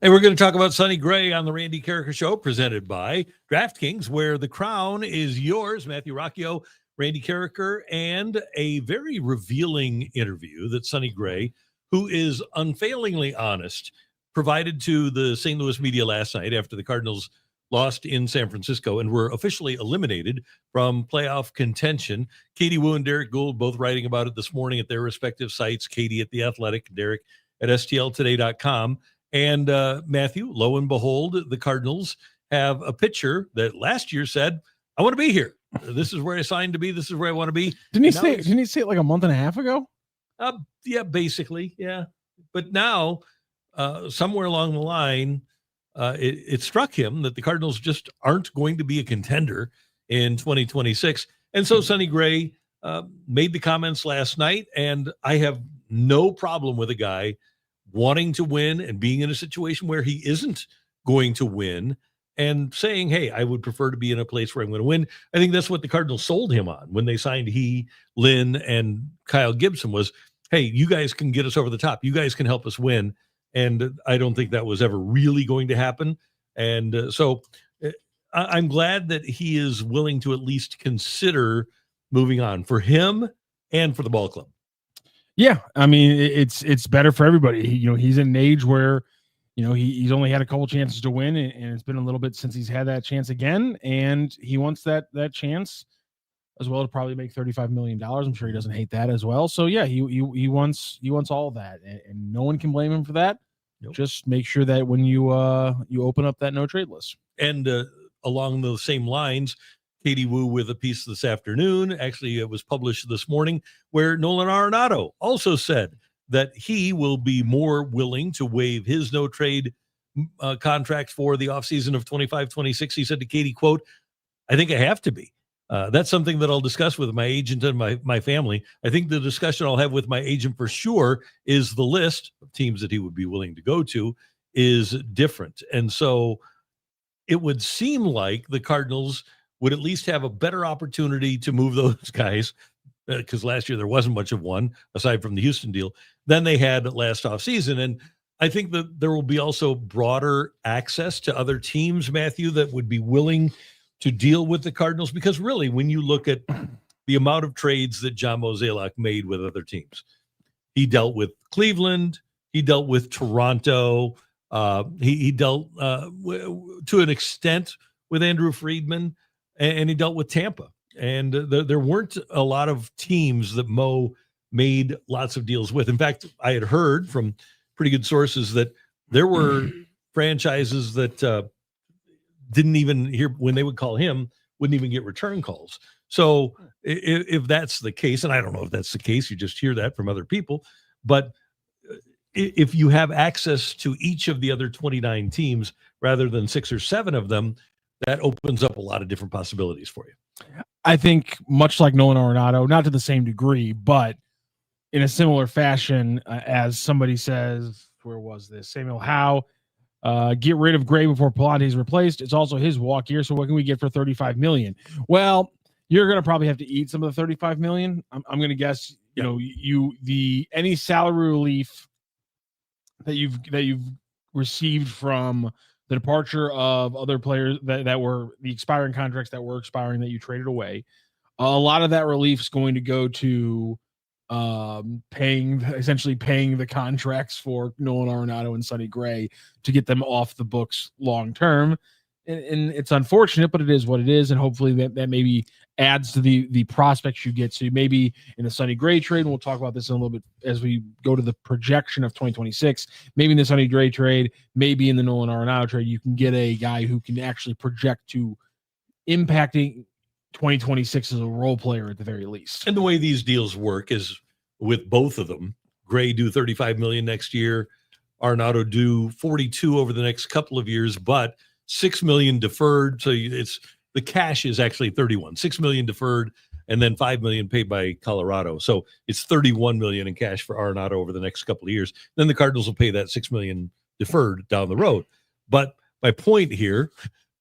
And we're going to talk about Sonny Gray on the Randy Karraker Show, presented by DraftKings, where the crown is yours. Matthew Rocchio, Randy Karraker, and a very revealing interview that Sonny Gray, who is unfailingly honest, provided to the St. Louis media last night after the Cardinals lost in San Francisco and were officially eliminated from playoff contention. Katie Wu and Derek Gould both writing about it this morning at their respective sites, Katie at The Athletic, Derek at STLtoday.com. And Matthew, lo and behold, the Cardinals have a pitcher that last year said, I want to be here. This is where I signed to be. This is where I want to be. Didn't he say it like a month and a half ago? Yeah, basically. Yeah. But now, somewhere along the line, it struck him that the Cardinals just aren't going to be a contender in 2026. And so Sonny Gray made the comments last night, and I have no problem with a guy wanting to win and being in a situation where he isn't going to win and saying, hey, I would prefer to be in a place where I'm going to win. I think that's what the Cardinals sold him on when they signed Lynn, and Kyle Gibson was, hey, you guys can get us over the top. You guys can help us win. And I don't think that was ever really going to happen. And so I'm glad that he is willing to at least consider moving on for him and for the ball club. Yeah, I mean, it's better for everybody. He's in an age where, he's only had a couple chances to win, and it's been a little bit since he's had that chance again, and he wants that chance as well to probably make $35 million. I'm sure he doesn't hate that as well. So yeah, he wants all of that, and no one can blame him for that. Nope. Just make sure that when you open up that no trade list. And along those same lines, Katie Wu with a piece this afternoon. Actually, it was published this morning, where Nolan Arenado also said that he will be more willing to waive his no trade contract for the offseason of 25-26. He said to Katie, quote, I think I have to be. That's something that I'll discuss with my agent and my family. I think the discussion I'll have with my agent for sure is the list of teams that he would be willing to go to is different. And so it would seem like the Cardinals would at least have a better opportunity to move those guys, because last year there wasn't much of one, aside from the Houston deal, than they had last offseason. And I think that there will be also broader access to other teams, Matthew, that would be willing to deal with the Cardinals, because really, when you look at the amount of trades that John Mozeliak made with other teams, he dealt with Cleveland, he dealt with Toronto, he dealt to an extent with Andrew Friedman, and he dealt with Tampa. And there weren't a lot of teams that Mo made lots of deals with. In fact, I had heard from pretty good sources that there were franchises that didn't even hear when they would call him, wouldn't even get return calls. So if that's the case, and I don't know if that's the case, you just hear that from other people, but if you have access to each of the other 29 teams rather than 6 or 7 of them, that opens up a lot of different possibilities for you. I think much like Nolan Arenado, not to the same degree, but in a similar fashion, as somebody says, where was this? Samuel Howe, get rid of Gray before Palante is replaced. It's also his walk year, so what can we get for $35 million? Well, you're going to probably have to eat some of the $35 million. I'm going to guess, any salary relief that you've received from the departure of other players that were the expiring contracts that were expiring that you traded away. A lot of that relief is going to go to paying the contracts for Nolan Arenado and Sonny Gray to get them off the books long term. And it's unfortunate, but it is what it is. And hopefully that maybe adds to the prospects you get. So maybe in the Sonny Gray trade, and we'll talk about this in a little bit as we go to the projection of 2026, maybe in the Sonny Gray trade, maybe in the Nolan Arenado trade, you can get a guy who can actually project to impacting 2026 as a role player at the very least. And the way these deals work is with both of them, Gray do $35 million next year, Arenado do 42 over the next couple of years, but $6 million deferred. So it's the cash is actually 31, $6 million deferred, and then $5 million paid by Colorado. So it's $31 million in cash for Arenado over the next couple of years. Then the Cardinals will pay that $6 million deferred down the road. But my point here,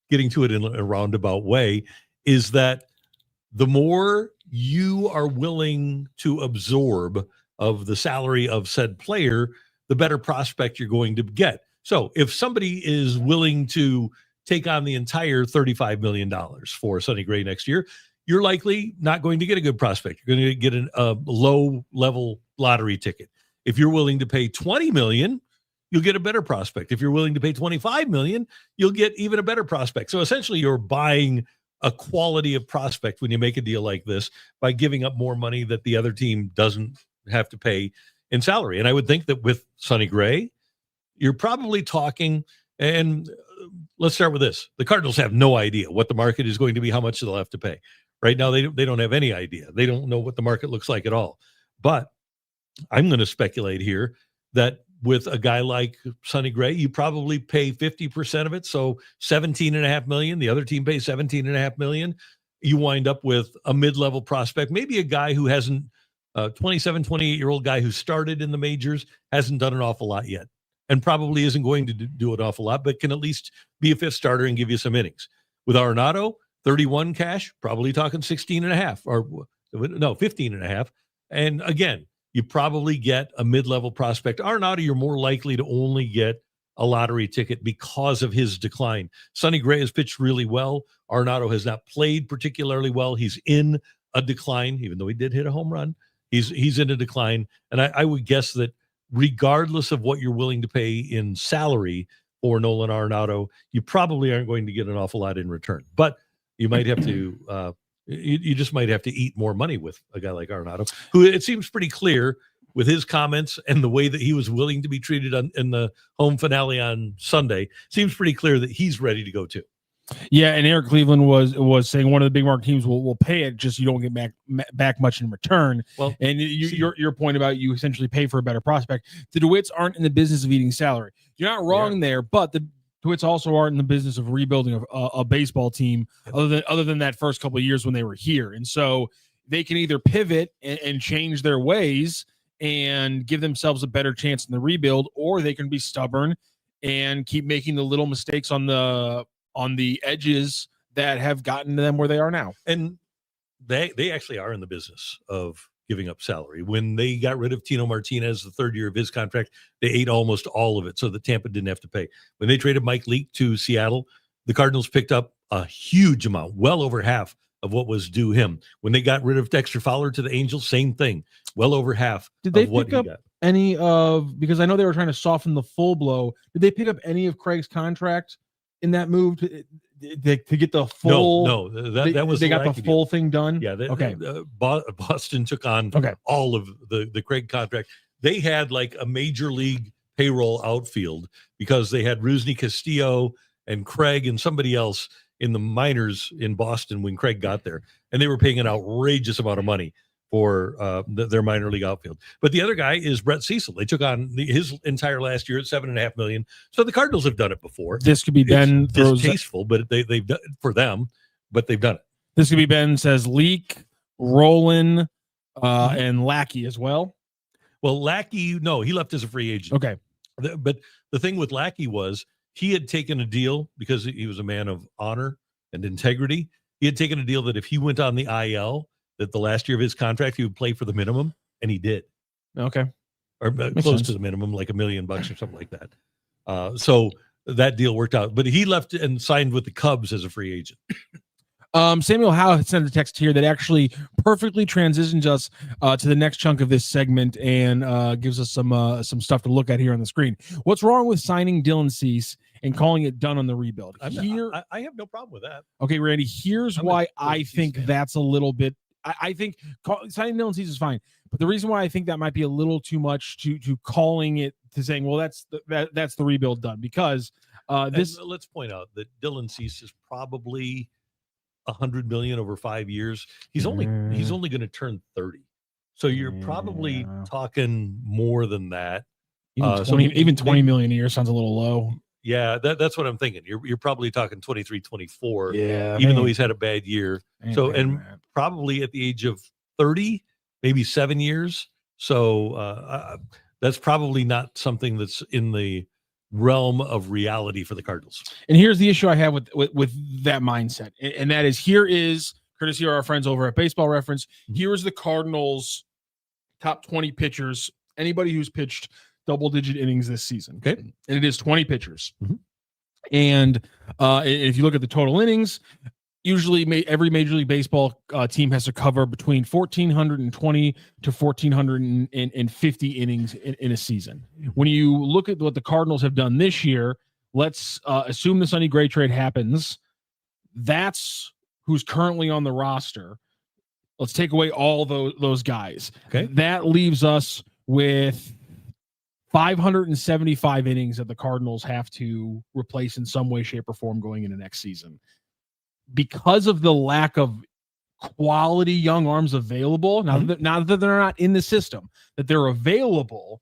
getting to it in a roundabout way, is that the more you are willing to absorb of the salary of said player, the better prospect you're going to get. So if somebody is willing to take on the entire $35 million for Sonny Gray next year, you're likely not going to get a good prospect. You're going to get a low-level lottery ticket. If you're willing to pay $20 million, you'll get a better prospect. If you're willing to pay $25 million, you'll get even a better prospect. So essentially, you're buying a quality of prospect when you make a deal like this by giving up more money that the other team doesn't have to pay in salary. And I would think that with Sonny Gray, you're probably talking, and let's start with this. The Cardinals have no idea what the market is going to be, how much they'll have to pay. Right now, they don't have any idea. They don't know what the market looks like at all. But I'm going to speculate here that with a guy like Sonny Gray, you probably pay 50% of it. So $17.5 million. The other team pays $17.5 million. You wind up with a mid-level prospect, maybe a guy who hasn't, 27, 28-year-old guy who started in the majors, hasn't done an awful lot yet, and probably isn't going to do an awful lot, but can at least be a fifth starter and give you some innings. With Arenado, 31 cash, probably talking 16.5 or no, 15.5. And again, you probably get a mid-level prospect. Arenado, you're more likely to only get a lottery ticket because of his decline. Sonny Gray has pitched really well. Arenado has not played particularly well. He's in a decline, even though he did hit a home run. He's in a decline. And I would guess that regardless of what you're willing to pay in salary for Nolan Arenado, you probably aren't going to get an awful lot in return. But you might have to you just might have to eat more money with a guy like Arenado, who it seems pretty clear with his comments and the way that he was willing to be treated in the home finale on Sunday, seems pretty clear that he's ready to go too. Yeah, and Eric Cleveland was saying one of the big market teams will pay it, just you don't get back much in return. Well, and your point about you essentially pay for a better prospect. The DeWitts aren't in the business of eating salary. You're not wrong there, but the DeWitts also aren't in the business of rebuilding a baseball team other than that first couple of years when they were here. And so they can either pivot and change their ways and give themselves a better chance in the rebuild, or they can be stubborn and keep making the little mistakes on the edges that have gotten them where they are now. And they actually are in the business of giving up salary. When they got rid of Tino Martinez, the third year of his contract, they ate almost all of it so that Tampa didn't have to pay. When they traded Mike Leake to Seattle, the Cardinals picked up a huge amount, well over half of what was due him. When they got rid of Dexter Fowler to the Angels, same thing, well over half Did they of what pick he up got. Any of, because I know they were trying to soften the full blow, did they pick up any of Craig's contract in that move to get the full? No, that was they got the full deal. thing done. Yeah, okay. Boston took on all of the Craig contract. They had like a major league payroll outfield because they had Rusney Castillo and Craig and somebody else in the minors in Boston when Craig got there, and they were paying an outrageous amount of money for their minor league outfield. But the other guy is Brett Cecil. They took on his entire last year at $7.5 million. So the Cardinals have done it before. This could be Ben. It's distasteful, but they've done it for them, but they've done it. This could be Ben says Leak, Roland, and Lackey as well. Well, Lackey, no, he left as a free agent. Okay. But the thing with Lackey was he had taken a deal because he was a man of honor and integrity. He had taken a deal that if he went on the IL, that the last year of his contract, he would play for the minimum, and he did. Okay. Or close to the minimum, like $1 million or something like that. So that deal worked out. But he left and signed with the Cubs as a free agent. Samuel Howe sent a text here that actually perfectly transitions us to the next chunk of this segment and gives us some stuff to look at here on the screen. What's wrong with signing Dylan Cease and calling it done on the rebuild? I have no problem with that. Okay, Randy, here's why I think that's a little bit. I think signing Dylan Cease is fine, but the reason why I think that might be a little too much to calling it to saying, well, that's the rebuild done, because let's point out that Dylan Cease is probably $100 million over 5 years. He's only going to turn 30, so you're probably talking more than that. Even 20 million a year sounds a little low. Yeah, that's what I'm thinking. You're probably talking 23, 24. Yeah, even though he's had a bad year. Probably at the age of 30, maybe 7 years. So that's probably not something that's in the realm of reality for the Cardinals. And here's the issue I have with that mindset, and that is, here is, courtesy of our friends over at Baseball Reference, here is the Cardinals' top 20 pitchers. Anybody who's pitched double-digit innings this season. Okay. And it is 20 pitchers. Mhm. And if you look at the total innings, usually every Major League Baseball team has to cover between 1,420 to 1,450 innings in a season. When you look at what the Cardinals have done this year, let's assume the Sonny Gray trade happens. That's who's currently on the roster. Let's take away all those guys. Okay. That leaves us with 575 innings that the Cardinals have to replace in some way, shape, or form going into next season. Because of the lack of quality young arms available, now that they're not in the system, that they're available,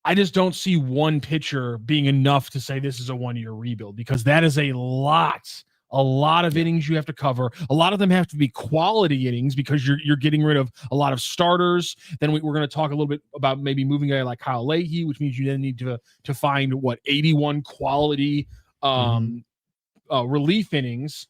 I just don't see one pitcher being enough to say this is a 1-year rebuild, because that is a lot of innings you have to cover. A lot of them have to be quality innings because you're getting rid of a lot of starters. Then we're going to talk a little bit about maybe moving a guy like Kyle Leahy, which means you then need to find 81 quality relief innings,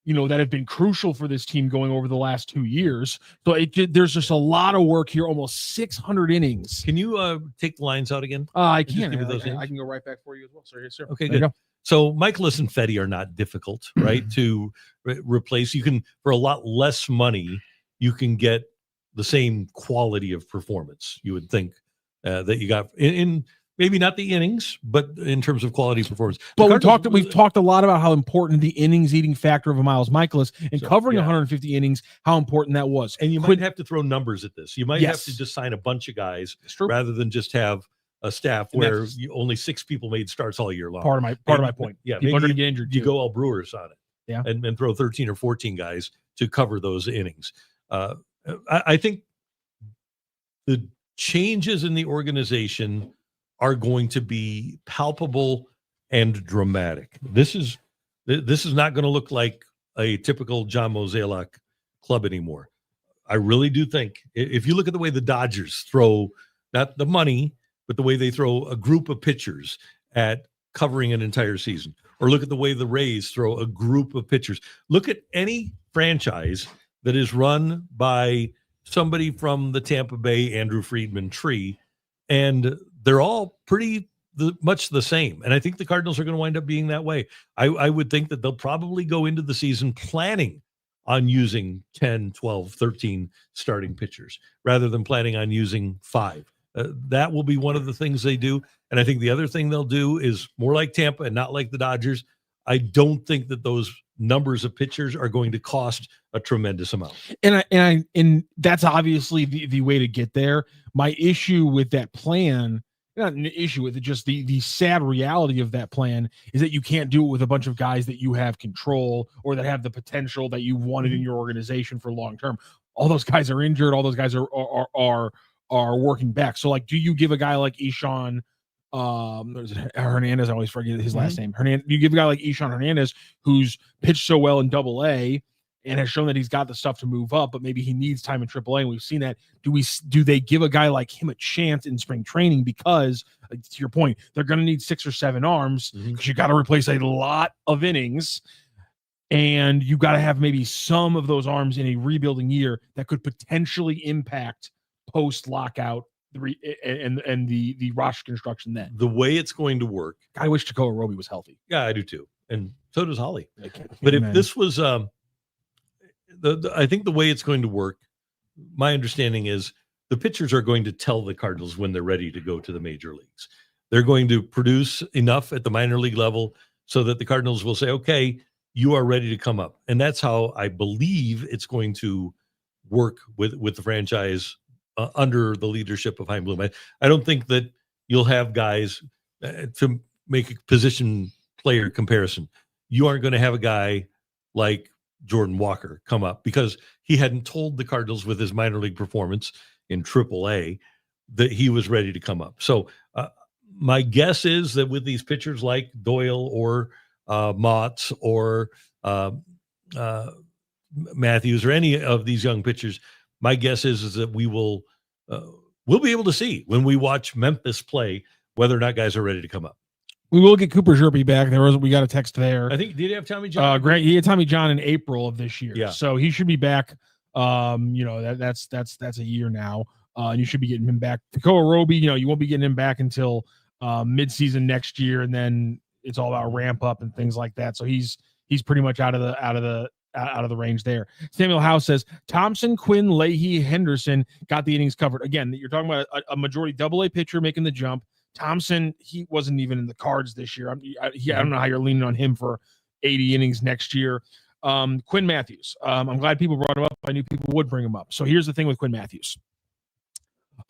that have been crucial for this team going over the last 2 years. So there's just a lot of work here, almost 600 innings. Can you take the lines out again? I can. Give me those I can go right back for you as well. Sorry, yes, sir. Okay, there good. So Michaelis and Fetty are not difficult, right? To replace. You can, for a lot less money, you can get the same quality of performance. You would think that you got in maybe not the innings, but in terms of quality performance. But we've talked a lot about how important the innings eating factor of a Miles Michaelis and covering 150 innings, how important that was. And you might have to throw numbers at this. You might have to just sign a bunch of guys rather than just have a staff where only 6 people made starts all year long. Part of my point. Yeah, people are going to get injured. You go all Brewers on it. Yeah, and throw 13 or 14 guys to cover those innings. I think the changes in the organization are going to be palpable and dramatic. This is not going to look like a typical John Mozeliak club anymore. I really do think, if you look at the way the Dodgers throw, not the money, but the way they throw a group of pitchers at covering an entire season, or look at the way the Rays throw a group of pitchers. Look at any franchise that is run by somebody from the Tampa Bay Andrew Friedman tree, and they're all pretty much the same. And I think the Cardinals are going to wind up being that way. I would think that they'll probably go into the season planning on using 10, 12, 13 starting pitchers rather than planning on using 5. That will be one of the things they do. And I think the other thing they'll do is more like Tampa and not like the Dodgers. I don't think that those numbers of pitchers are going to cost a tremendous amount. And that's obviously the way to get there. My issue with that plan, not an issue with it, just the sad reality of that plan is that you can't do it with a bunch of guys that you have control or that have the potential that you wanted in your organization for long term. All those guys are injured. All those guys are working back. So, like, do you give a guy like Ishan Hernandez? I always forget his last name. You give a guy like Ishan Hernandez, who's pitched so well in Double-A and has shown that he's got the stuff to move up, but maybe he needs time in Triple-A, and we've seen that. Do they give a guy like him a chance in spring training? Because, to your point, they're going to need 6 or 7 arms because you got to replace a lot of innings, and you got to have maybe some of those arms in a rebuilding year that could potentially impact post-lockout and the roster construction then. The way it's going to work. I wish Takoa Roby was healthy. Yeah, I do too. And so does Holly. But if this was I think the way it's going to work, my understanding is the pitchers are going to tell the Cardinals when they're ready to go to the major leagues. They're going to produce enough at the minor league level so that the Cardinals will say, okay, you are ready to come up. And that's how I believe it's going to work with the franchise under the leadership of Chaim Bloom. I don't think that you'll have guys to make a position player comparison. You aren't going to have a guy like Jordan Walker come up because he hadn't told the Cardinals with his minor league performance in Triple-A that he was ready to come up. So my guess is that with these pitchers like Doyle or Motts or Matthews or any of these young pitchers, my guess is that we'll be able to see when we watch Memphis play whether or not guys are ready to come up. We will get Cooper Zerbe back. We got a text there. I think, did he have Tommy John? Grant, he had Tommy John in April of this year. Yeah. So he should be back. That's a year now. and you should be getting him back. Tekoa Roby, you won't be getting him back until midseason next year, and then it's all about ramp up and things like that. So he's pretty much out of the range there. Samuel House says Thompson, Quinn, Leahy, Henderson got the innings covered. Again, you're talking about a majority Double-A pitcher making the jump. Thompson, he wasn't even in the cards this year. I don't know how you're leaning on him for 80 innings next year. Quinn Matthews. I'm glad people brought him up. I knew people would bring him up. So here's the thing with Quinn Matthews.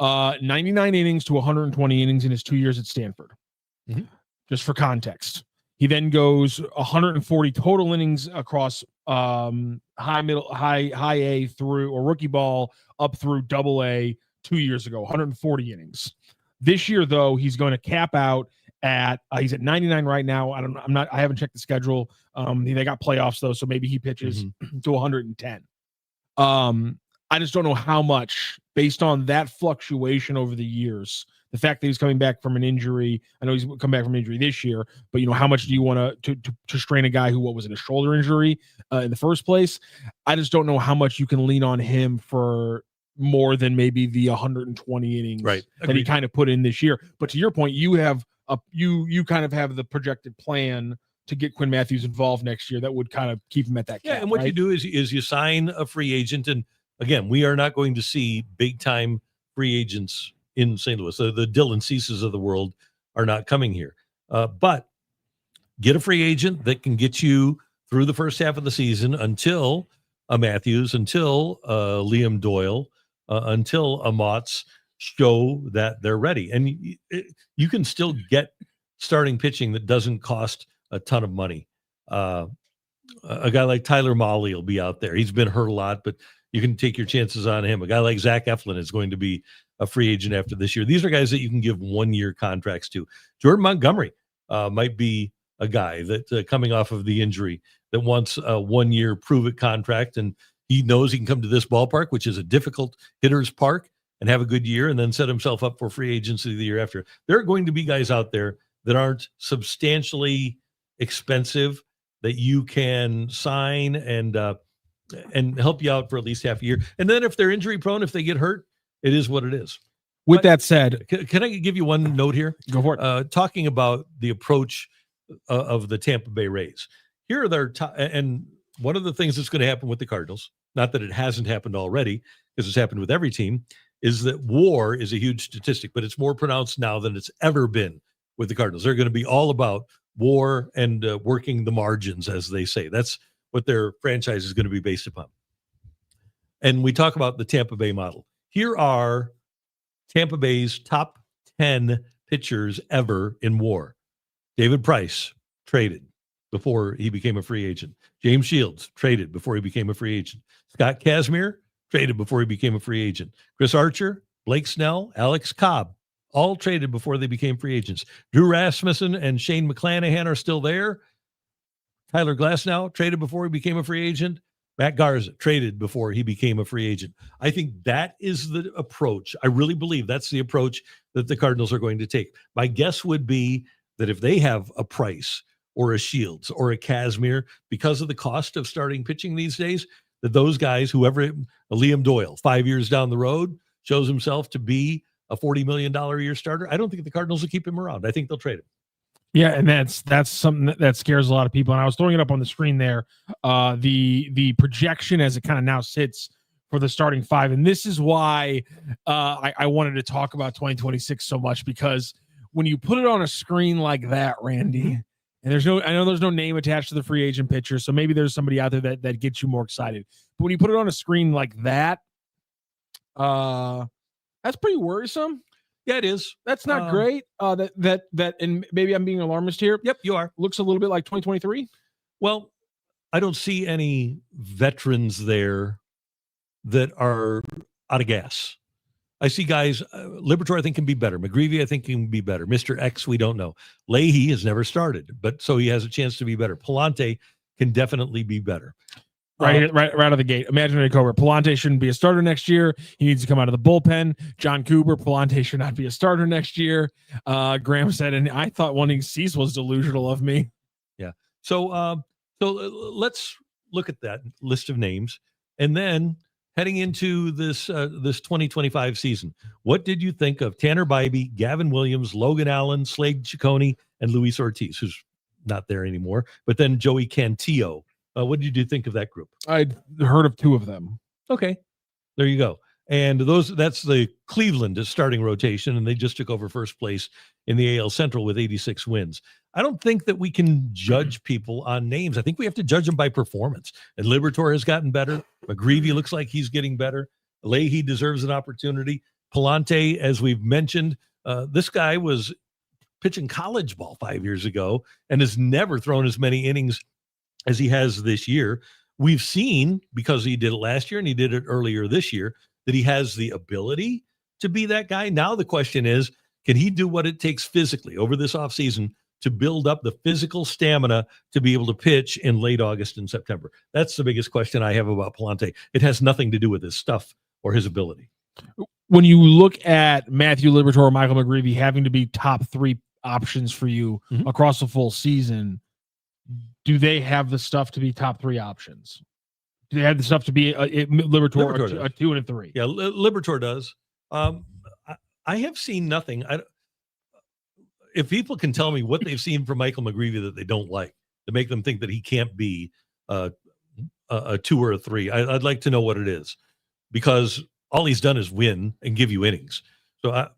99 innings to 120 innings in his 2 years at Stanford. Mm-hmm. Just for context. He then goes 140 total innings across high A through or rookie ball up through Double-A 2 years ago, 140 innings. This year, though, he's going to cap out at he's at 99 right now. I haven't checked the schedule. They got playoffs though, so maybe he pitches to 110. I just don't know how much based on that fluctuation over the years. The fact that he's coming back from an injury, I know he's come back from an injury this year, but how much do you want to strain a guy who, what was it, a shoulder injury in the first place? I just don't know how much you can lean on him for more than maybe the 120 innings that he kind of put in this year. But to your point, you have you kind of have the projected plan to get Quinn Matthews involved next year that would kind of keep him at that cap. And what you do is you sign a free agent, and again, we are not going to see big time free agents in St. Louis. So the Dylan Ceases of the world are not coming here. But get a free agent that can get you through the first half of the season until Matthews, until Liam Doyle, until Amots show that they're ready. And you can still get starting pitching that doesn't cost a ton of money. A guy like Tyler Mahle will be out there. He's been hurt a lot, but you can take your chances on him. A guy like Zach Eflin is going to be a free agent after this year. These are guys that you can give 1 year contracts to. Jordan Montgomery might be a guy that coming off of the injury that wants a 1 year prove it contract, and he knows he can come to this ballpark, which is a difficult hitter's park, and have a good year and then set himself up for free agency the year after. There are going to be guys out there that aren't substantially expensive that you can sign and help you out for at least half a year. And then if they're injury prone, if they get hurt, it is what it is. With that said, can I give you one note here? Go for it. Talking about the approach of the Tampa Bay Rays. Here are their and one of the things that's going to happen with the Cardinals, not that it hasn't happened already, because it's happened with every team, is that WAR is a huge statistic, but it's more pronounced now than it's ever been with the Cardinals. They're going to be all about WAR and working the margins, as they say. That's what their franchise is going to be based upon. And we talk about the Tampa Bay model. Here are Tampa Bay's top 10 pitchers ever in WAR. David Price, traded before he became a free agent. James Shields, traded before he became a free agent. Scott Kazmir, traded before he became a free agent. Chris Archer, Blake Snell, Alex Cobb, all traded before they became free agents. Drew Rasmussen and Shane McClanahan are still there. Tyler Glasnow, traded before he became a free agent. Matt Garza, traded before he became a free agent. I think that is the approach. I really believe that's the approach that the Cardinals are going to take. My guess would be that if they have a Price or a Shields or a Kazmir, because of the cost of starting pitching these days, that those guys, whoever, Liam Doyle, 5 years down the road, shows himself to be a $40 million a year starter, I don't think the Cardinals will keep him around. I think they'll trade him. Yeah, and that's something that scares a lot of people. And I was throwing it up on the screen there, the projection as it kind of now sits for the starting five. And this is why I wanted to talk about 2026 so much, because when you put it on a screen like that, Randy, and I know there's no name attached to the free agent pitcher, so maybe there's somebody out there that gets you more excited. But when you put it on a screen like that, that's pretty worrisome. Yeah, it is. That's not great. That, and maybe I'm being alarmist here. Yep, you are. Looks a little bit like 2023. Well, I don't see any veterans there that are out of gas. I see guys, Liberatore I think can be better. McGreevy I think can be better. Mr. X, we don't know. Leahy has never started, but so he has a chance to be better. Palante can definitely be better. Right out of the gate. Imaginary Cobra. Palante shouldn't be a starter next year. He needs to come out of the bullpen. John Cooper, Palante should not be a starter next year. Graham said, and I thought wanting Cease was delusional of me. Yeah. So let's look at that list of names, and then heading into this 2025 season, what did you think of Tanner Bybee, Gavin Williams, Logan Allen, Slade Ciccone, and Luis Ortiz, who's not there anymore, but then Joey Cantillo? What did you think of that group? I'd heard of two of them. Okay, there you go. And that's the Cleveland starting rotation, and they just took over first place in the AL Central with 86 wins. I don't think that we can judge people on names. I think we have to judge them by performance. And Liberatore has gotten better. McGreevy looks like he's getting better. Leahy deserves an opportunity. Palante, as we've mentioned, this guy was pitching college ball 5 years ago and has never thrown as many innings as he has this year. We've seen, because he did it last year and he did it earlier this year, that he has the ability to be that guy. Now the question is, can he do what it takes physically over this offseason to build up the physical stamina to be able to pitch in late August and September? That's the biggest question I have about Palante. It has nothing to do with his stuff or his ability. When you look at Matthew Liberatore or Michael McGreevy having to be top three options for you across the full season, do they have the stuff to be top three options? Do they have the stuff to be Liberatore a 2 and a 3? Yeah, Liberatore does. I have seen nothing. If people can tell me what they've seen from Michael McGreevy that they don't like, to make them think that he can't be a 2 or a 3, I'd like to know what it is, because all he's done is win and give you innings. So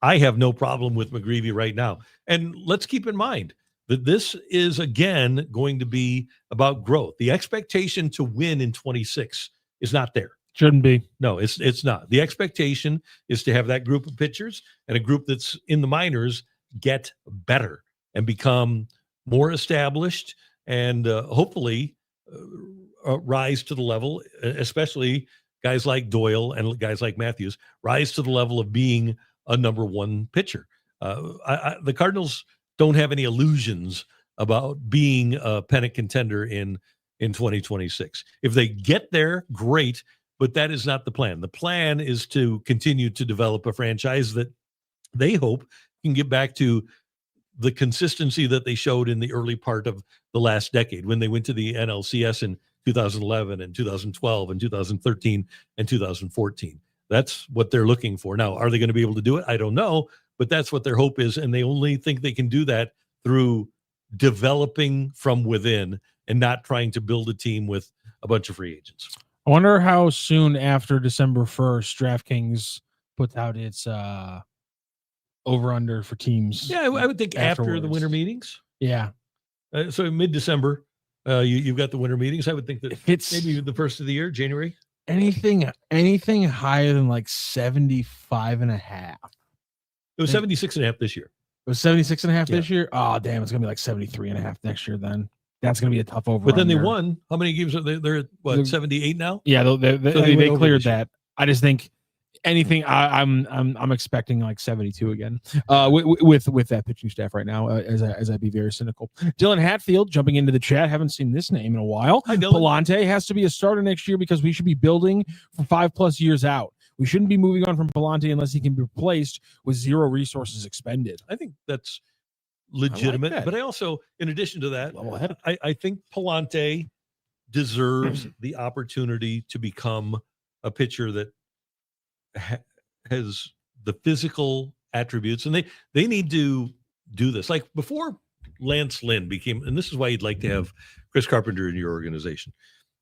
I have no problem with McGreevy right now. And let's keep in mind that this is, again, going to be about growth. The expectation to win in 26 is not there. Shouldn't be. No, it's not. The expectation is to have that group of pitchers and a group that's in the minors get better and become more established and hopefully rise to the level, especially guys like Doyle and guys like Matthews, rise to the level of being a number one pitcher. The Cardinals don't have any illusions about being a pennant contender in 2026. If they get there, great, but that is not the plan. The plan is to continue to develop a franchise that they hope can get back to the consistency that they showed in the early part of the last decade when they went to the NLCS in 2011 and 2012 and 2013 and 2014. That's what they're looking for. Now, are they going to be able to do it? I don't know, but that's what their hope is. And they only think they can do that through developing from within and not trying to build a team with a bunch of free agents. I wonder how soon after December 1st, DraftKings puts out its over-under for teams. Yeah, I would think afterwards. After the winter meetings. Yeah. So mid-December, you've got the winter meetings. I would think that if it's maybe the first of the year, January. Anything higher than like 75 and a half. It was 76 and a half this year. It was 76 and a half this year. Oh, damn. It's going to be like 73 and a half next year then. That's going to be a tough over. But then they won. How many games are they? They're at what, 78 now? Yeah, they cleared that. I just think anything. I'm expecting like 72 again. With that pitching staff right now. As I be very cynical. Dylan Hatfield jumping into the chat. Haven't seen this name in a while. Palante has to be a starter next year because we should be building for 5+ years out. We shouldn't be moving on from Palante unless he can be replaced with zero resources expended. I think that's legitimate. But I also, in addition to that, I think Palante deserves the opportunity to become a pitcher that has the physical attributes, and they need to do this. Like before Lance Lynn became, and this is why you'd like to have Chris Carpenter in your organization.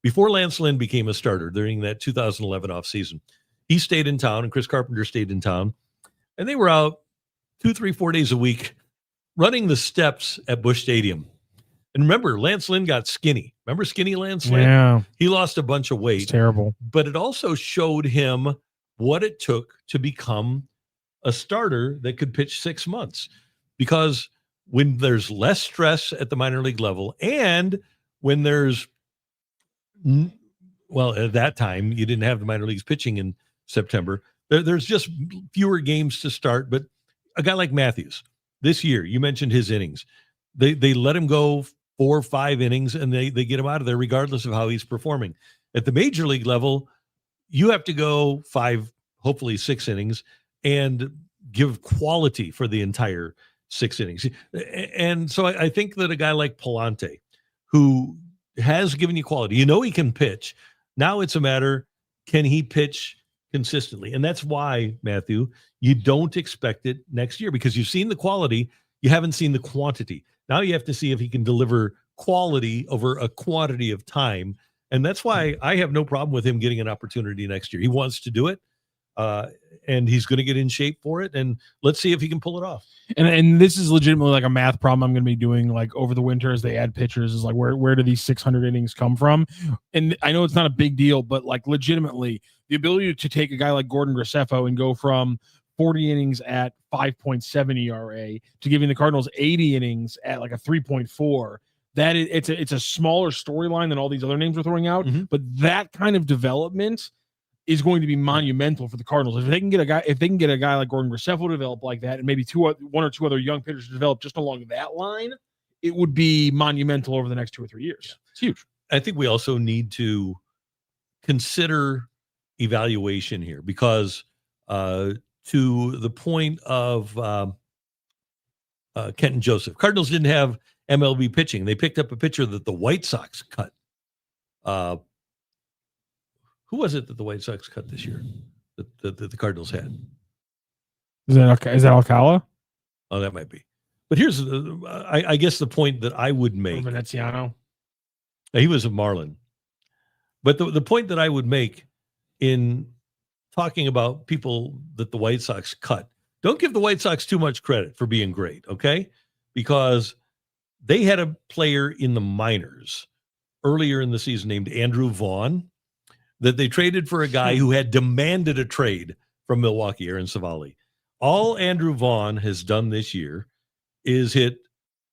Before Lance Lynn became a starter during that 2011 offseason, he stayed in town and Chris Carpenter stayed in town, and they were out 2, 3, 4 days a week running the steps at Busch Stadium. And remember, Lance Lynn got skinny. Remember skinny Lance Lynn? Yeah. He lost a bunch of weight. It's terrible. But it also showed him what it took to become a starter that could pitch 6 months. Because when there's less stress at the minor league level, and when there's, well, at that time, you didn't have the minor leagues pitching in September. There's just fewer games to start. But a guy like Matthews, this year, you mentioned his innings. They let him go 4 or 5 innings, and they get him out of there regardless of how he's performing. At the major league level, you have to go 5, hopefully 6 innings, and give quality for the entire 6 innings. And so I think that a guy like Palante, who has given you quality, you know he can pitch. Now it's a matter, can he pitch consistently? And that's why, Matthew, you don't expect it next year, because you've seen the quality, you haven't seen the quantity. Now you have to see if he can deliver quality over a quantity of time. And that's why I have no problem with him getting an opportunity next year. He wants to do it, and he's going to get in shape for it. And let's see if he can pull it off. And this is legitimately like a math problem I'm going to be doing like over the winter as they add pitchers, is like where do these 600 innings come from? And I know it's not a big deal, but like legitimately the ability to take a guy like Gordon Graceffo and go from 40 innings at 5.7 ERA to giving the Cardinals 80 innings at like a 3.4. That it's a smaller storyline than all these other names we're throwing out, but that kind of development is going to be monumental for the Cardinals. If they can get a guy like Gordon Graceffo to develop like that, and maybe one or two other young pitchers to develop just along that line, it would be monumental over the next 2 or 3 years. It's huge. I think we also need to consider evaluation here, because to the point of Kenton Joseph, Cardinals didn't have MLB pitching. They picked up a pitcher that the White Sox cut. Who was it that the White Sox cut this year that the Cardinals had? Is that Alcala? Oh, that might be. But here's, I guess, the point that I would make. Veneziano. He was a Marlin. But the point that I would make in talking about people that the White Sox cut, don't give the White Sox too much credit for being great, okay? Because they had a player in the minors earlier in the season named Andrew Vaughn that they traded for a guy who had demanded a trade from Milwaukee, Aaron Savali. All Andrew Vaughn has done this year is hit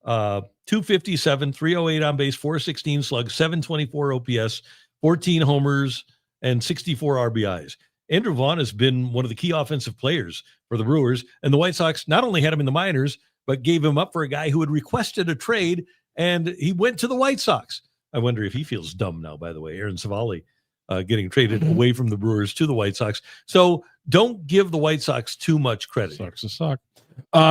257, 308 on base, 416 slug, 724 OPS, 14 homers, and 64 RBIs. Andrew Vaughn has been one of the key offensive players for the Brewers, and the White Sox not only had him in the minors, but gave him up for a guy who had requested a trade, and he went to the White Sox. I wonder if he feels dumb now, by the way, Aaron Savali getting traded away from the Brewers to the White Sox. So don't give the White Sox too much credit. Sucks to suck.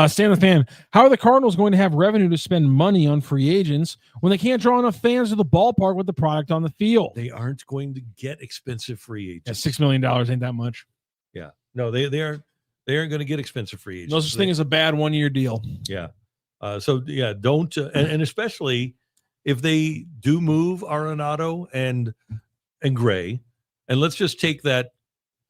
Stan the Fan, how are the Cardinals going to have revenue to spend money on free agents when they can't draw enough fans to the ballpark with the product on the field? They aren't going to get expensive free agents. $6 million ain't that much. Yeah. No, they aren't going to get expensive free agents. No such thing as a bad 1-year deal. Yeah. Don't, and especially if they do move Arenado and Gray, and let's just take that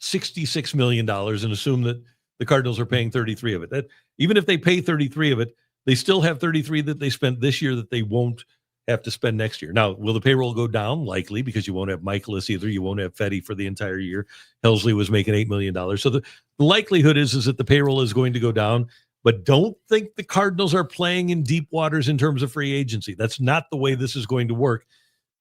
$66 million and assume that the Cardinals are paying 33 of it. That even if they pay 33 of it, they still have 33 that they spent this year that they won't have to spend next year. Now, will the payroll go down? Likely, because you won't have Michaelis either. You won't have Fetty for the entire year. Helsley was making $8 million. So the likelihood is that the payroll is going to go down, but don't think the Cardinals are playing in deep waters in terms of free agency. That's not the way this is going to work.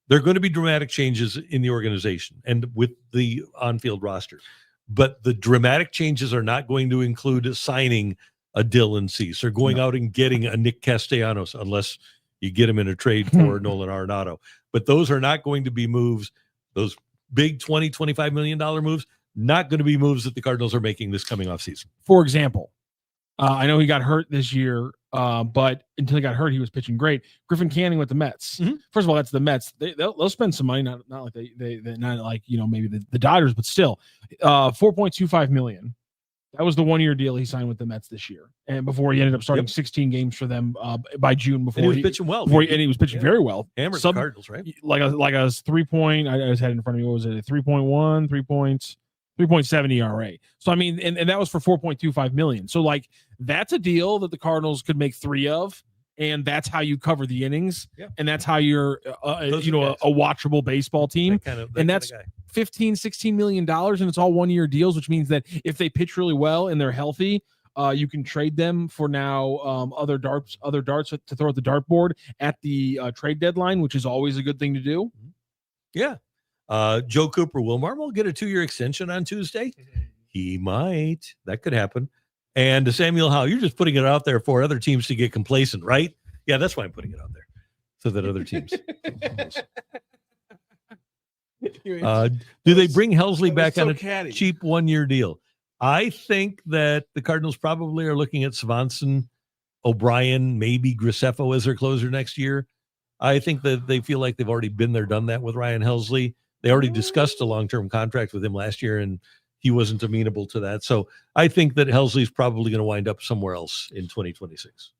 There are going to be dramatic changes in the organization and with the on-field roster. But the dramatic changes are not going to include signing a Dylan Cease or going out and getting a Nick Castellanos, unless you get him in a trade for Nolan Arenado. But those are not going to be moves, those big $20, $25 million moves, not going to be moves that the Cardinals are making this coming off season. For example, I know he got hurt this year, but until he got hurt, he was pitching great. Griffin Canning with the Mets. Mm-hmm. First of all, that's the Mets. They'll spend some money, not like they not like maybe the Dodgers, but still, $4.25 million. That was the 1-year deal he signed with the Mets this year, and before he ended up starting 16 games for them by June. Before and he was pitching well, and he was pitching very well. Hammered the Cardinals, right? Like a 3 point. I just had it in front of me. What was it? A 3.1, 3.7 ERA. So I mean, and that was for $4.25 million. So like that's a deal that the Cardinals could make 3 of, and that's how you cover the innings, and that's how you're a watchable baseball team. That's $15-16 million, and it's all 1-year deals, which means that if they pitch really well and they're healthy, you can trade them for now other darts to throw at the dartboard at the trade deadline, which is always a good thing to do. Yeah. Joe Cooper, will Marmol get a 2-year extension on Tuesday? He might. That could happen. And Samuel Howe, you're just putting it out there for other teams to get complacent, right? Yeah, that's why I'm putting it out there, so that other teams. Do they bring Helsley back on a cheap 1-year deal? I think that the Cardinals probably are looking at Swanson, O'Brien, maybe Graceffo as their closer next year. I think that they feel like they've already been there, done that with Ryan Helsley. They already discussed a long-term contract with him last year, and he wasn't amenable to that. So I think that Helsley's probably going to wind up somewhere else in 2026.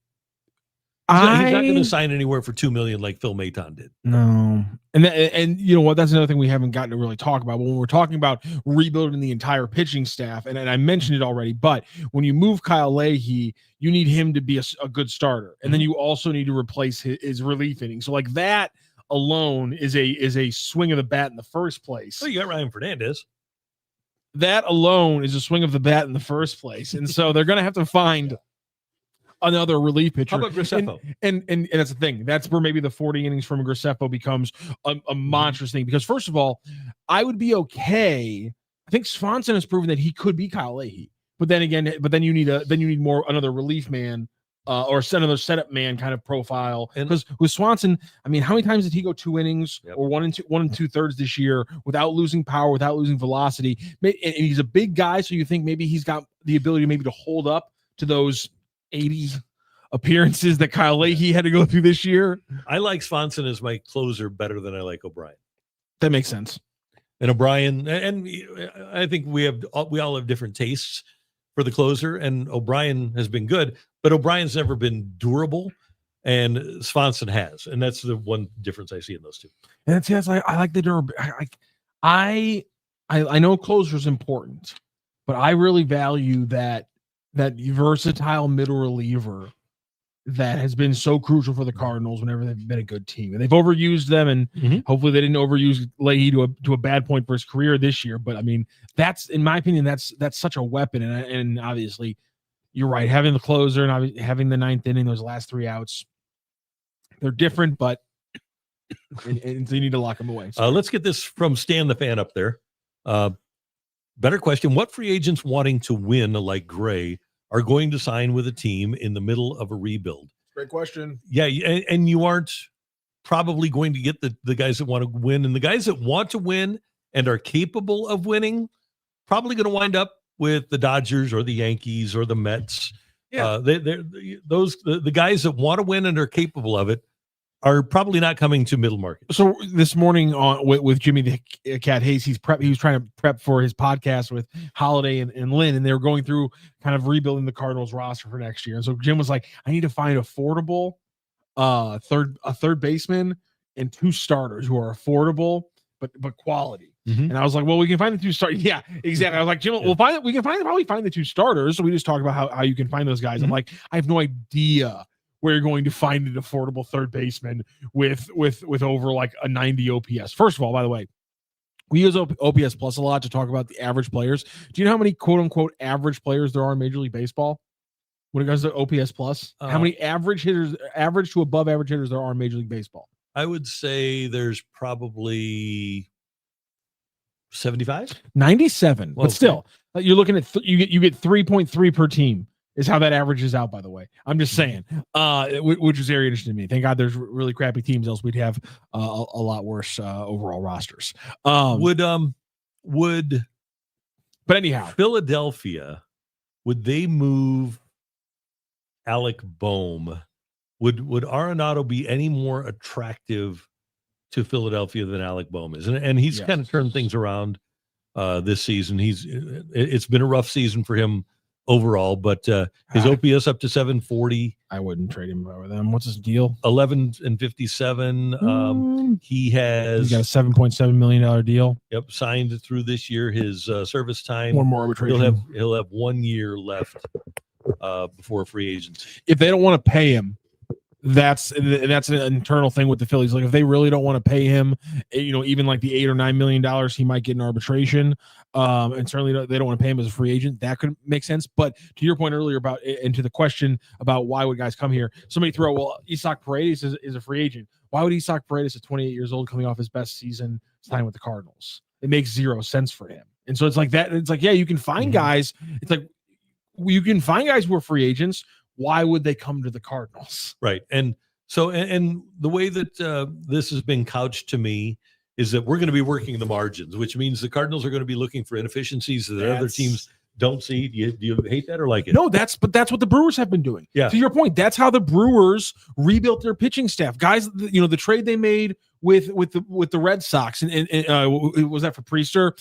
He's not going to sign anywhere for $2 million like Phil Maton did. No, and you know what? That's another thing we haven't gotten to really talk about. When we're talking about rebuilding the entire pitching staff, and I mentioned it already, but when you move Kyle Leahy, you need him to be a good starter, and then you also need to replace his relief inning. So like that alone is a swing of the bat in the first place. Well, you got Ryan Fernandez. That alone is a swing of the bat in the first place, and so they're going to have to find another relief pitcher. How about Graceffo? And that's the thing. That's where maybe the 40 innings from Graceffo becomes a monstrous thing. Because first of all, I would be okay. I think Swanson has proven that he could be Kyle Leahy. But then you need more another relief man or another setup man kind of profile. Because with Swanson, I mean, how many times did he go 2 innings or 1 and 2/3 this year without losing power, without losing velocity? And he's a big guy, so you think maybe he's got the ability maybe to hold up to those 80 appearances that Kyle Leahy had to go through this year. I like Swanson as my closer better than I like O'Brien. That makes sense. And O'Brien, and I think we all have different tastes for the closer, and O'Brien has been good, but O'Brien's never been durable, and Swanson has, and that's the one difference I see in those two. And that's I like the durability. I know closer is important, but I really value that versatile middle reliever that has been so crucial for the Cardinals whenever they've been a good team. And they've overused them, and hopefully they didn't overuse Leahy to a bad point for his career this year. But I mean, that's, in my opinion, that's such a weapon. And obviously, you're right. Having the closer and having the 9th inning, those last 3 outs, they're different, but and so you need to lock them away. Let's get this from Stan the Fan up there. Better question. What free agents wanting to win like Gray are going to sign with a team in the middle of a rebuild? Great question. Yeah, and you aren't probably going to get the guys that want to win. And the guys that want to win and are capable of winning probably going to wind up with the Dodgers or the Yankees or the Mets. Yeah. The guys that want to win and are capable of it are probably not coming to middle market. So this morning with Jimmy the Cat Hayes, he was trying to prep for his podcast with Holiday and Lynn, and they were going through kind of rebuilding the Cardinals roster for next year. And so Jim was like, I need to find affordable third baseman and 2 starters who are affordable but quality. And I was like, well, we can find the 2 starters. Yeah, exactly. I was like, Jim, we can probably find the 2 starters. So we just talked about how you can find those guys. I'm like, I have no idea where you're going to find an affordable third baseman with over like a 90 OPS. First of all, by the way, we use OPS Plus a lot to talk about the average players. Do you know how many quote unquote average players there are in Major League Baseball when it comes to OPS Plus? How many average to above average hitters there are in Major League Baseball? I would say there's probably 75, 97, but still, you're looking at you get 3.3 per team. Is how that averages out, by the way. I'm just saying, which is very interesting to me. Thank God there's really crappy teams, else we'd have a lot worse overall rosters. But anyhow, Philadelphia, would they move Alec Boehm? Would Arenado be any more attractive to Philadelphia than Alec Boehm is? And he's kind of turned things around this season. It's been a rough season for him overall, but his OPS up to 740. I wouldn't trade him over them. What's his deal? 11-57. He's got a $7.7 million deal. Yep, signed through this year. His service time. One more arbitration. He'll have 1 year left before free agency. If they don't want to pay him, that's an internal thing with the Phillies. Like if they really don't want to pay him, even like the $8 or $9 million he might get in arbitration, and certainly they don't want to pay him as a free agent, that could make sense. But to your point earlier and to the question about why would guys come here, somebody Isaac Paredes is a free agent. Why would Isaac Paredes at 28 years old, coming off his best season, sign with the Cardinals? It makes 0 sense for him. And so it's like that. It's like, yeah, you can find guys. It's like you can find guys who are free agents. Why would they come to the Cardinals? Right. And so, and the way that this has been couched to me is that we're going to be working the margins, which means the Cardinals are going to be looking for inefficiencies that other teams don't see? Do you hate that or like it? No, that's what the Brewers have been doing. Yeah. To your point, that's how the Brewers rebuilt their pitching staff. Guys, the trade they made with the Red Sox and was that for Priester?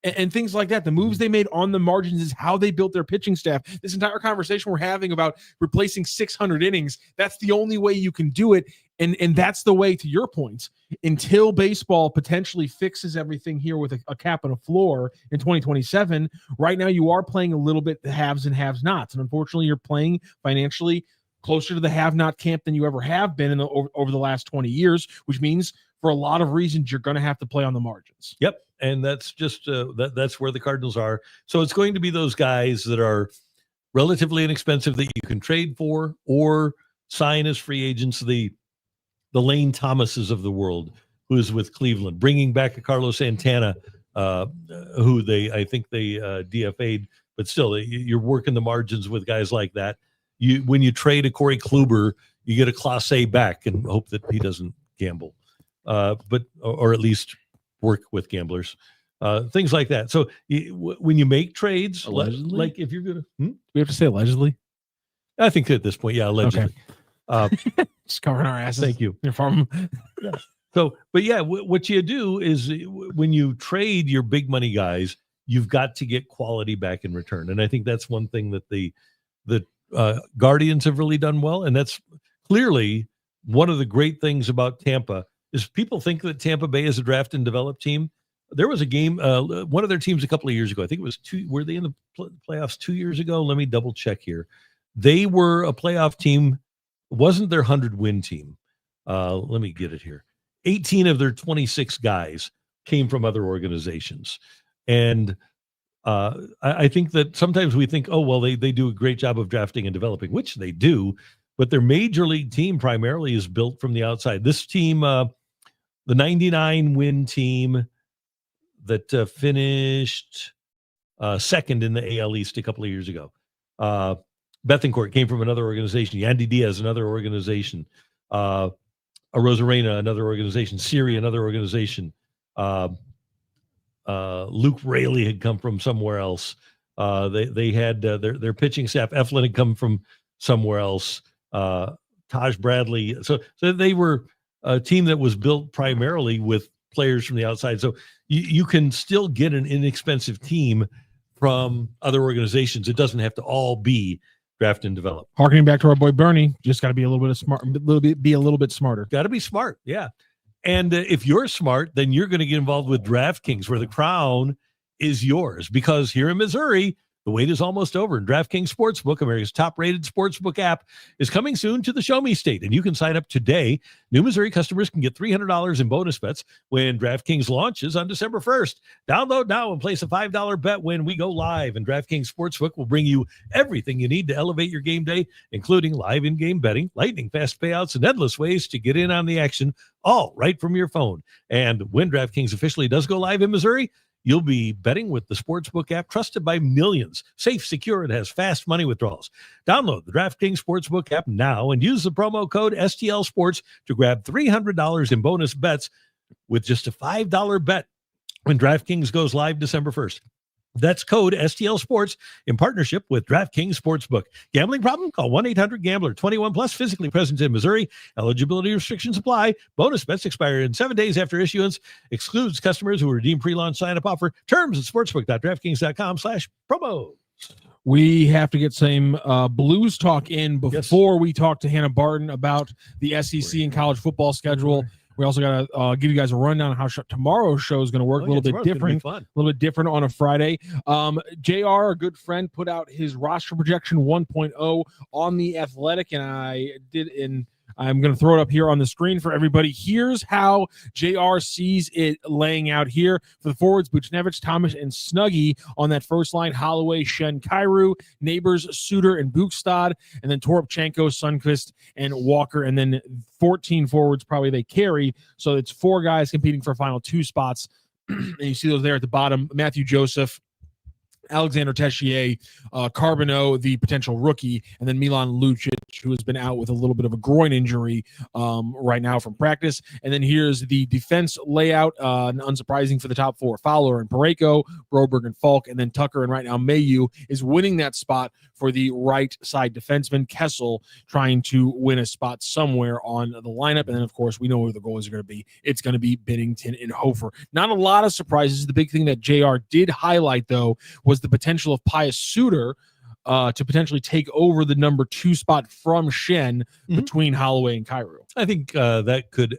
And things like that. The moves they made on the margins is how they built their pitching staff. This entire conversation we're having about replacing 600 innings, that's the only way you can do it. And that's the way, to your point, until baseball potentially fixes everything here with a cap and a floor in 2027. Right now, you are playing a little bit the haves and have-nots. And unfortunately, you're playing financially closer to the have-not camp than you ever have been over the last 20 years, which means for a lot of reasons, you're going to have to play on the margins. Yep. And that's just that's where the Cardinals are. So it's going to be those guys that are relatively inexpensive that you can trade for or sign as free agents, the Lane Thomases of the world, who's with Cleveland, bringing back a Carlos Santana, who I think they DFA'd, but still you're working the margins with guys like that. When you trade a Corey Kluber, you get a Class A back and hope that he doesn't gamble, or at least work with gamblers, things like that. So when you make trades, allegedly? like if you're gonna, We have to say allegedly. I think at this point, yeah, allegedly. Okay. Just covering our asses. Thank you. From So, but yeah, what you do is when you trade your big money guys, you've got to get quality back in return, and I think that's one thing that the Guardians have really done well, and that's clearly one of the great things about Tampa. Is people think that Tampa Bay is a draft and develop team. There was a game, one of their teams a couple of years ago. I think it was were they in the playoffs 2 years ago? Let me double check here. They were a playoff team. It wasn't their 100-win team. Let me get it here. 18 of their 26 guys came from other organizations. And I think that sometimes we think, oh, well, they do a great job of drafting and developing, which they do. But their major league team primarily is built from the outside. This team, the 99-win team that finished second in the AL East a couple of years ago. Bethancourt came from another organization. Yandy Diaz, another organization. Arozarena, another organization. Siri, another organization. Luke Raley had come from somewhere else. They had their pitching staff. Eflin had come from somewhere else. Taj Bradley. So they were a team that was built primarily with players from the outside. So you can still get an inexpensive team from other organizations. It doesn't have to all be draft and develop. Harkening back to our boy Bernie, just got to be a little bit smarter. Got to be smart, yeah. And if you're smart, then you're going to get involved with DraftKings, where the crown is yours. Because here in Missouri, the wait is almost over, and DraftKings Sportsbook, America's top-rated sportsbook app, is coming soon to the Show Me State, and you can sign up today. New Missouri customers can get $300 in bonus bets when DraftKings launches on December 1st. Download now and place a $5 bet when we go live, and DraftKings Sportsbook will bring you everything you need to elevate your game day, including live in-game betting, lightning-fast payouts, and endless ways to get in on the action, all right from your phone. And when DraftKings officially does go live in Missouri, you'll be betting with the Sportsbook app trusted by millions. Safe, secure, and has fast money withdrawals. Download the DraftKings Sportsbook app now and use the promo code STL Sports to grab $300 in bonus bets with just a $5 bet when DraftKings goes live December 1st. That's code STL Sports in partnership with DraftKings Sportsbook. Gambling problem? Call 1-800-GAMBLER. 21 plus, physically present in Missouri. Eligibility restrictions apply. Bonus bets expire in 7 days after issuance. Excludes customers who redeem pre-launch sign-up offer. Terms at sportsbook.draftkings.com/promo. We have to get some Blues talk in before we talk to Hanna Barton about the SEC and college football schedule. We also got to give you guys a rundown on how tomorrow's show is going to work. A little bit different on a Friday. JR, a good friend, put out his roster projection 1.0 on The Athletic, and I'm going to throw it up here on the screen for everybody. Here's how JR sees it laying out here. For the forwards, Buchnevich, Thomas, and Snuggie on that first line. Holloway, Shen, Kyrou, Neighbors, Suter, and Bukestad. And then Toropchenko, Sundqvist, and Walker. And then 14 forwards probably they carry. So it's 4 guys competing for final 2 spots. And you see those there at the bottom. Matthew Joseph Alexander Tessier, Carbonneau, the potential rookie, and then Milan Lucic, who has been out with a little bit of a groin injury right now from practice. And then here's the defense layout, unsurprising for the top four. Fowler and Parayko, Broberg and Falk, and then Tucker. And right now Mayu is winning that spot for the right side defenseman. Kessel trying to win a spot somewhere on the lineup. And then, of course, we know where the goalies are going to be. It's going to be Binnington and Hofer. Not a lot of surprises. The big thing that JR did highlight, though, was the potential of Pius Suter to potentially take over the number 2 spot from Shen between Holloway and Kyrou. I think that could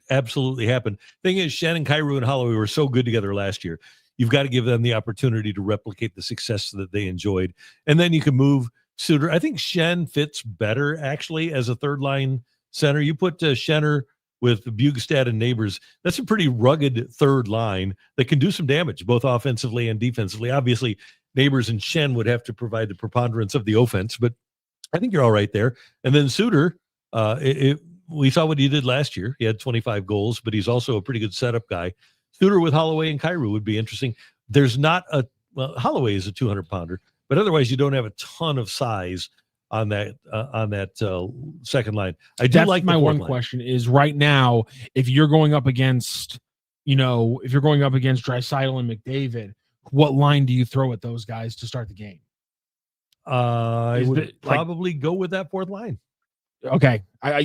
absolutely happen. Thing is, Shen and Kyrou and Holloway were so good together last year. You've got to give them the opportunity to replicate the success that they enjoyed. And then you can move Suter. I think Shen fits better, actually, as a third-line center. You put Shenner with Bugstad and Neighbors. That's a pretty rugged third line that can do some damage, both offensively and defensively. Obviously, Neighbors and Shen would have to provide the preponderance of the offense, but I think you're all right there. And then Suter, we saw what he did last year. He had 25 goals, but he's also a pretty good setup guy. Suter with Holloway and Kyrou would be interesting. There's not Holloway is a 200-pounder, but otherwise you don't have a ton of size on that second line. That's like my one question is right now, if you're going up against, Draisaitl and McDavid, what line do you throw at those guys to start the game? I would probably go with that fourth line. Okay. I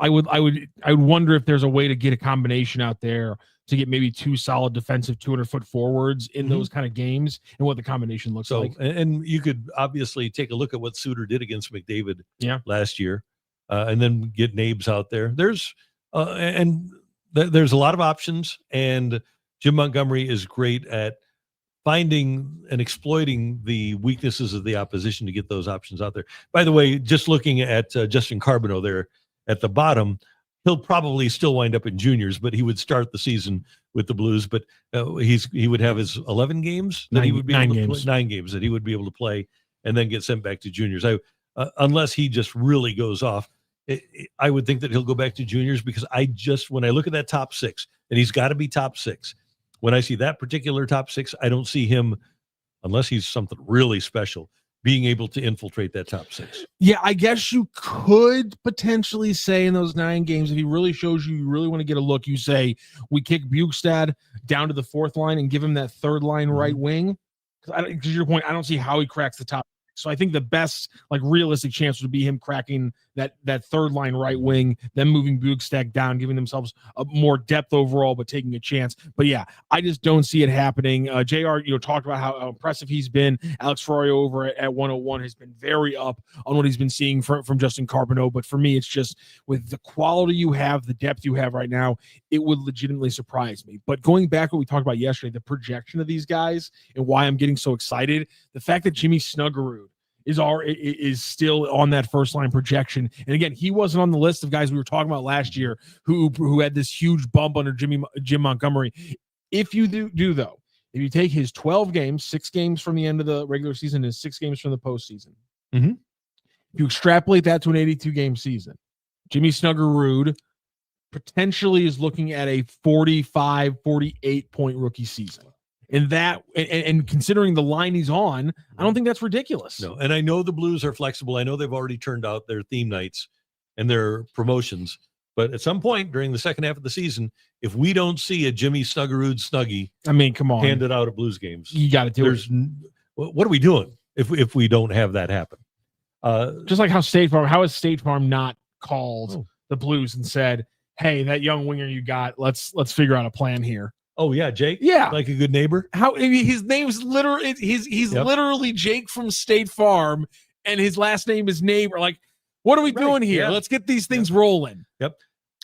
would wonder if there's a way to get a combination out there to get maybe 2 solid defensive 200-foot forwards in those kind of games and what the combination looks like. And you could obviously take a look at what Suter did against McDavid last year and then get Nabes out there. There's a lot of options, and Jim Montgomery is great at finding and exploiting the weaknesses of the opposition to get those options out there. By the way, just looking at Justin Carbonneau there at the bottom, he'll probably still wind up in juniors, but he would start the season with the Blues. But he would have his 11 games that he would be able to play, 9 games that he would be able to play, and then get sent back to juniors. Unless he just really goes off, I would think that he'll go back to juniors, because when I look at that top 6, and he's got to be top 6. When I see that particular top 6, I don't see him, unless he's something really special, being able to infiltrate that top 6. Yeah, I guess you could potentially say in those 9 games, if he really shows you really want to get a look, you say we kick Bugstad down to the 4th line and give him that 3rd line right wing. Because to your point, I don't see how he cracks the top. So I think the best realistic chance would be him cracking that 3rd line right wing, then moving Bugstad down, giving themselves a more depth overall, but taking a chance. But yeah, I just don't see it happening. JR, talked about how impressive he's been. Alex Ferrario over at 101 has been very up on what he's been seeing from Justin Carbonneau. But for me, it's just with the quality you have, the depth you have right now, it would legitimately surprise me. But going back to what we talked about yesterday, the projection of these guys and why I'm getting so excited, the fact that Jimmy Snuggerud is still on that first line projection. And again, he wasn't on the list of guys we were talking about last year who had this huge bump under Jim Montgomery. If you do though, if you take his 12 games, 6 games from the end of the regular season and 6 games from the postseason, if you extrapolate that to an 82-game season, Jimmy Snuggerud potentially is looking at a 45, 48-point rookie season. And considering the line he's on, I don't think that's ridiculous. No, and I know the Blues are flexible. I know they've already turned out their theme nights and their promotions. But at some point during the second half of the season, if we don't see a Jimmy Snuggerud Snuggie, come on, handed out at Blues games, you got to do it. What are we doing if we don't have that happen? Just like how has State Farm not called the Blues and said, "Hey, that young winger you got, let's figure out a plan here." Oh yeah, Jake. Yeah, like a good neighbor. His name's literally he's literally Jake from State Farm, and his last name is Neighbor. Like, what are we doing here? Yeah. Let's get these things rolling. Yep.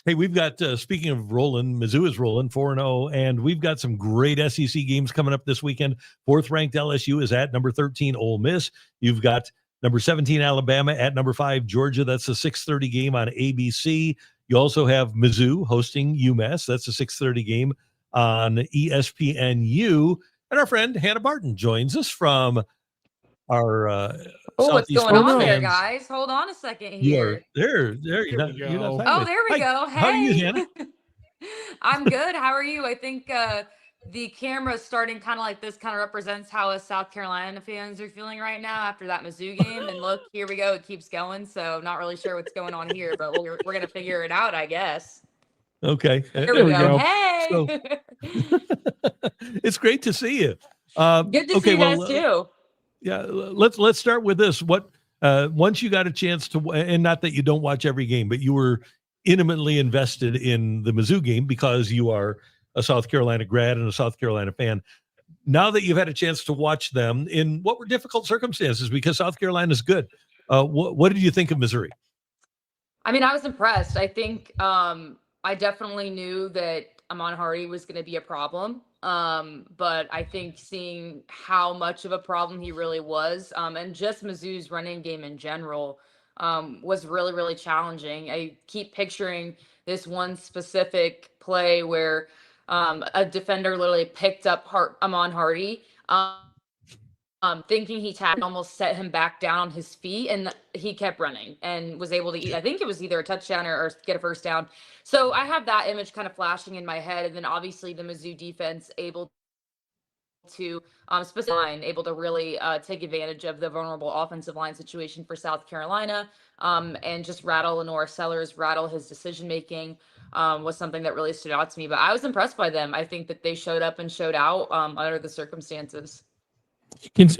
Hey, we've got speaking of rolling, Mizzou is rolling 4-0, and we've got some great SEC games coming up this weekend. 4th ranked LSU is at number 13 Ole Miss. You've got number 17 Alabama at number 5 Georgia. That's a 6:30 game on ABC. You also have Mizzou hosting UMass. That's a 6:30 game on ESPNU. And our friend Hanna Barton joins us from our what's going on there, guys? Hold on a second here. You're not there we go. Hey. How are you, Hanna? I'm good. How are you? I think the camera starting kind of like this kind of represents how us South Carolina fans are feeling right now after that Mizzou game. And look, here we go. It keeps going. So not really sure what's going on here, but we're going to figure it out, I guess. Okay. There we go. Hey. So, it's great to see you. Good to see you guys too. Yeah. Let's start with this. What, once you got a chance to, and not that you don't watch every game, but you were intimately invested in the Mizzou game because you are a South Carolina grad and a South Carolina fan. Now that you've had a chance to watch them in what were difficult circumstances because South Carolina is good, what did you think of Missouri? I mean, I was impressed. I think I definitely knew that Amon Hardy was going to be a problem. But I think seeing how much of a problem he really was, and just Mizzou's running game in general, was really, really challenging. I keep picturing this one specific play where a defender literally picked up Amon Hardy, thinking he tagged, almost set him back down on his feet, and he kept running and was able to I think it was either a touchdown or get a first down. So I have that image kind of flashing in my head. And then obviously the Mizzou defense able to able to really take advantage of the vulnerable offensive line situation for South Carolina, and just rattle Lenore Sellers, rattle his decision making, was something that really stood out to me. But I was impressed by them. I think that they showed up and showed out under the circumstances.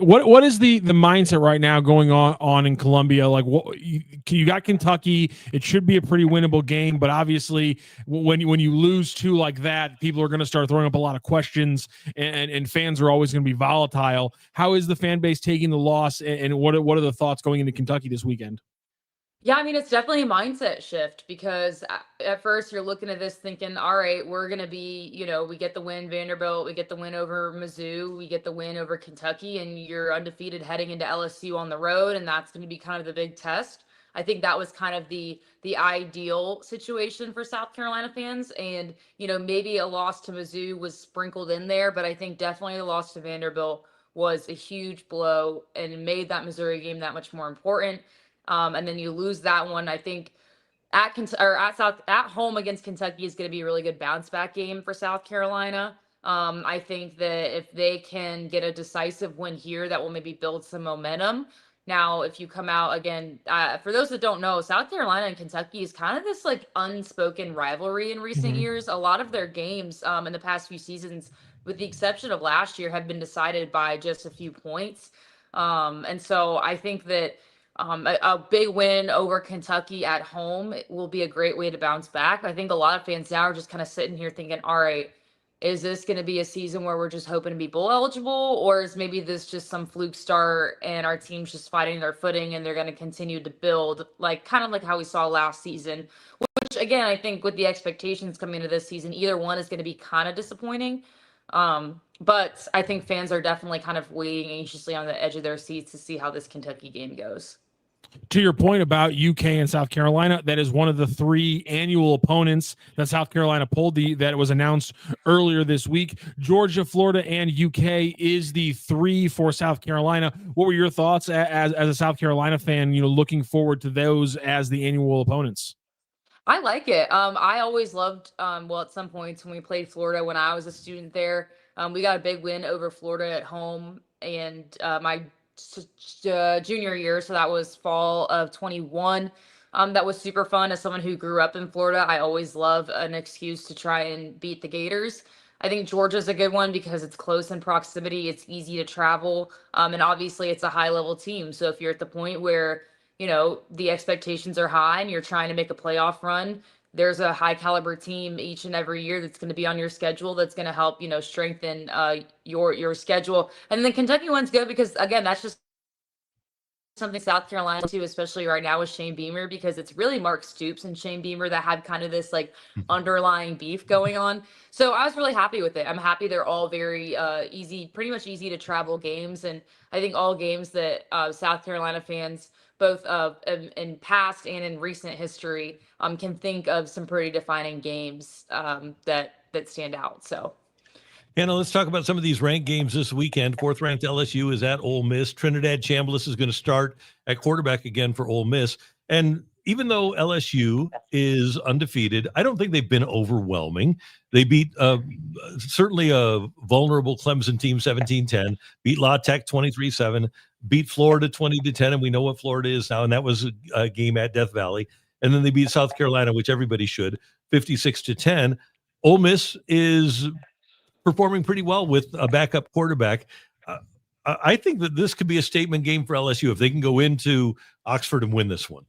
What is the mindset right now going on in Columbia? Like, what you got Kentucky, it should be a pretty winnable game, but obviously when you lose two like that, people are going to start throwing up a lot of questions, and fans are always going to be volatile. How is the fan base taking the loss, and what are the thoughts going into Kentucky this weekend? Yeah, I mean, it's definitely a mindset shift because at first you're looking at this thinking, all right, we're going to be, we get the win Vanderbilt, we get the win over Mizzou, we get the win over Kentucky, and you're undefeated heading into LSU on the road, and that's going to be kind of the big test. I think that was kind of the ideal situation for South Carolina fans. And, maybe a loss to Mizzou was sprinkled in there, but I think definitely the loss to Vanderbilt was a huge blow and made that Missouri game that much more important. And then you lose that one. I think at home against Kentucky is going to be a really good bounce back game for South Carolina. I think that if they can get a decisive win here, that will maybe build some momentum. Now, if you come out again, for those that don't know, South Carolina and Kentucky is kind of this like unspoken rivalry in recent years. A lot of their games in the past few seasons, with the exception of last year, have been decided by just a few points. And so I think that a big win over Kentucky at home will be a great way to bounce back. I think a lot of fans now are just kind of sitting here thinking, all right, is this going to be a season where we're just hoping to be bowl eligible, or is maybe this just some fluke start and our team's just fighting their footing and they're going to continue to build, like kind of like how we saw last season, which again, I think with the expectations coming into this season, either one is going to be kind of disappointing. But I think fans are definitely kind of waiting anxiously on the edge of their seats to see how this Kentucky game goes. To your point about UK and South Carolina, that is one of the three annual opponents that South Carolina pulled, that was announced earlier this week. Georgia, Florida, and UK is the three for South Carolina. What were your thoughts as a South Carolina fan, looking forward to those as the annual opponents? I like it. I always loved, at some points when we played Florida when I was a student there, we got a big win over Florida at home, and my junior year, so that was fall of 21. That was super fun. As someone who grew up in Florida, I always love an excuse to try and beat the Gators. I think Georgia's a good one because it's close in proximity, it's easy to travel, and obviously it's a high level team. So if you're at the point where the expectations are high and you're trying to make a playoff run, there's a high caliber team each and every year that's going to be on your schedule that's going to help, strengthen your schedule. And then Kentucky one's good because, again, that's just something South Carolina too, especially right now with Shane Beamer, because it's really Mark Stoops and Shane Beamer that had kind of this like underlying beef going on. So I was really happy with it. I'm happy they're all very easy, pretty much easy to travel games. And I think all games that South Carolina fans, both in past and in recent history, can think of some pretty defining games that stand out. So. Hanna, let's talk about some of these ranked games this weekend. Fourth-ranked LSU is at Ole Miss. Trinidad Chambliss is going to start at quarterback again for Ole Miss. And even though LSU is undefeated, I don't think they've been overwhelming. They beat certainly a vulnerable Clemson team 17-10, beat La Tech 23-7, beat Florida 20-10, and we know what Florida is now, and that was a game at Death Valley. And then they beat South Carolina, which everybody should, 56-10. Ole Miss is performing pretty well with a backup quarterback. I think that this could be a statement game for LSU if they can go into Oxford and win this one.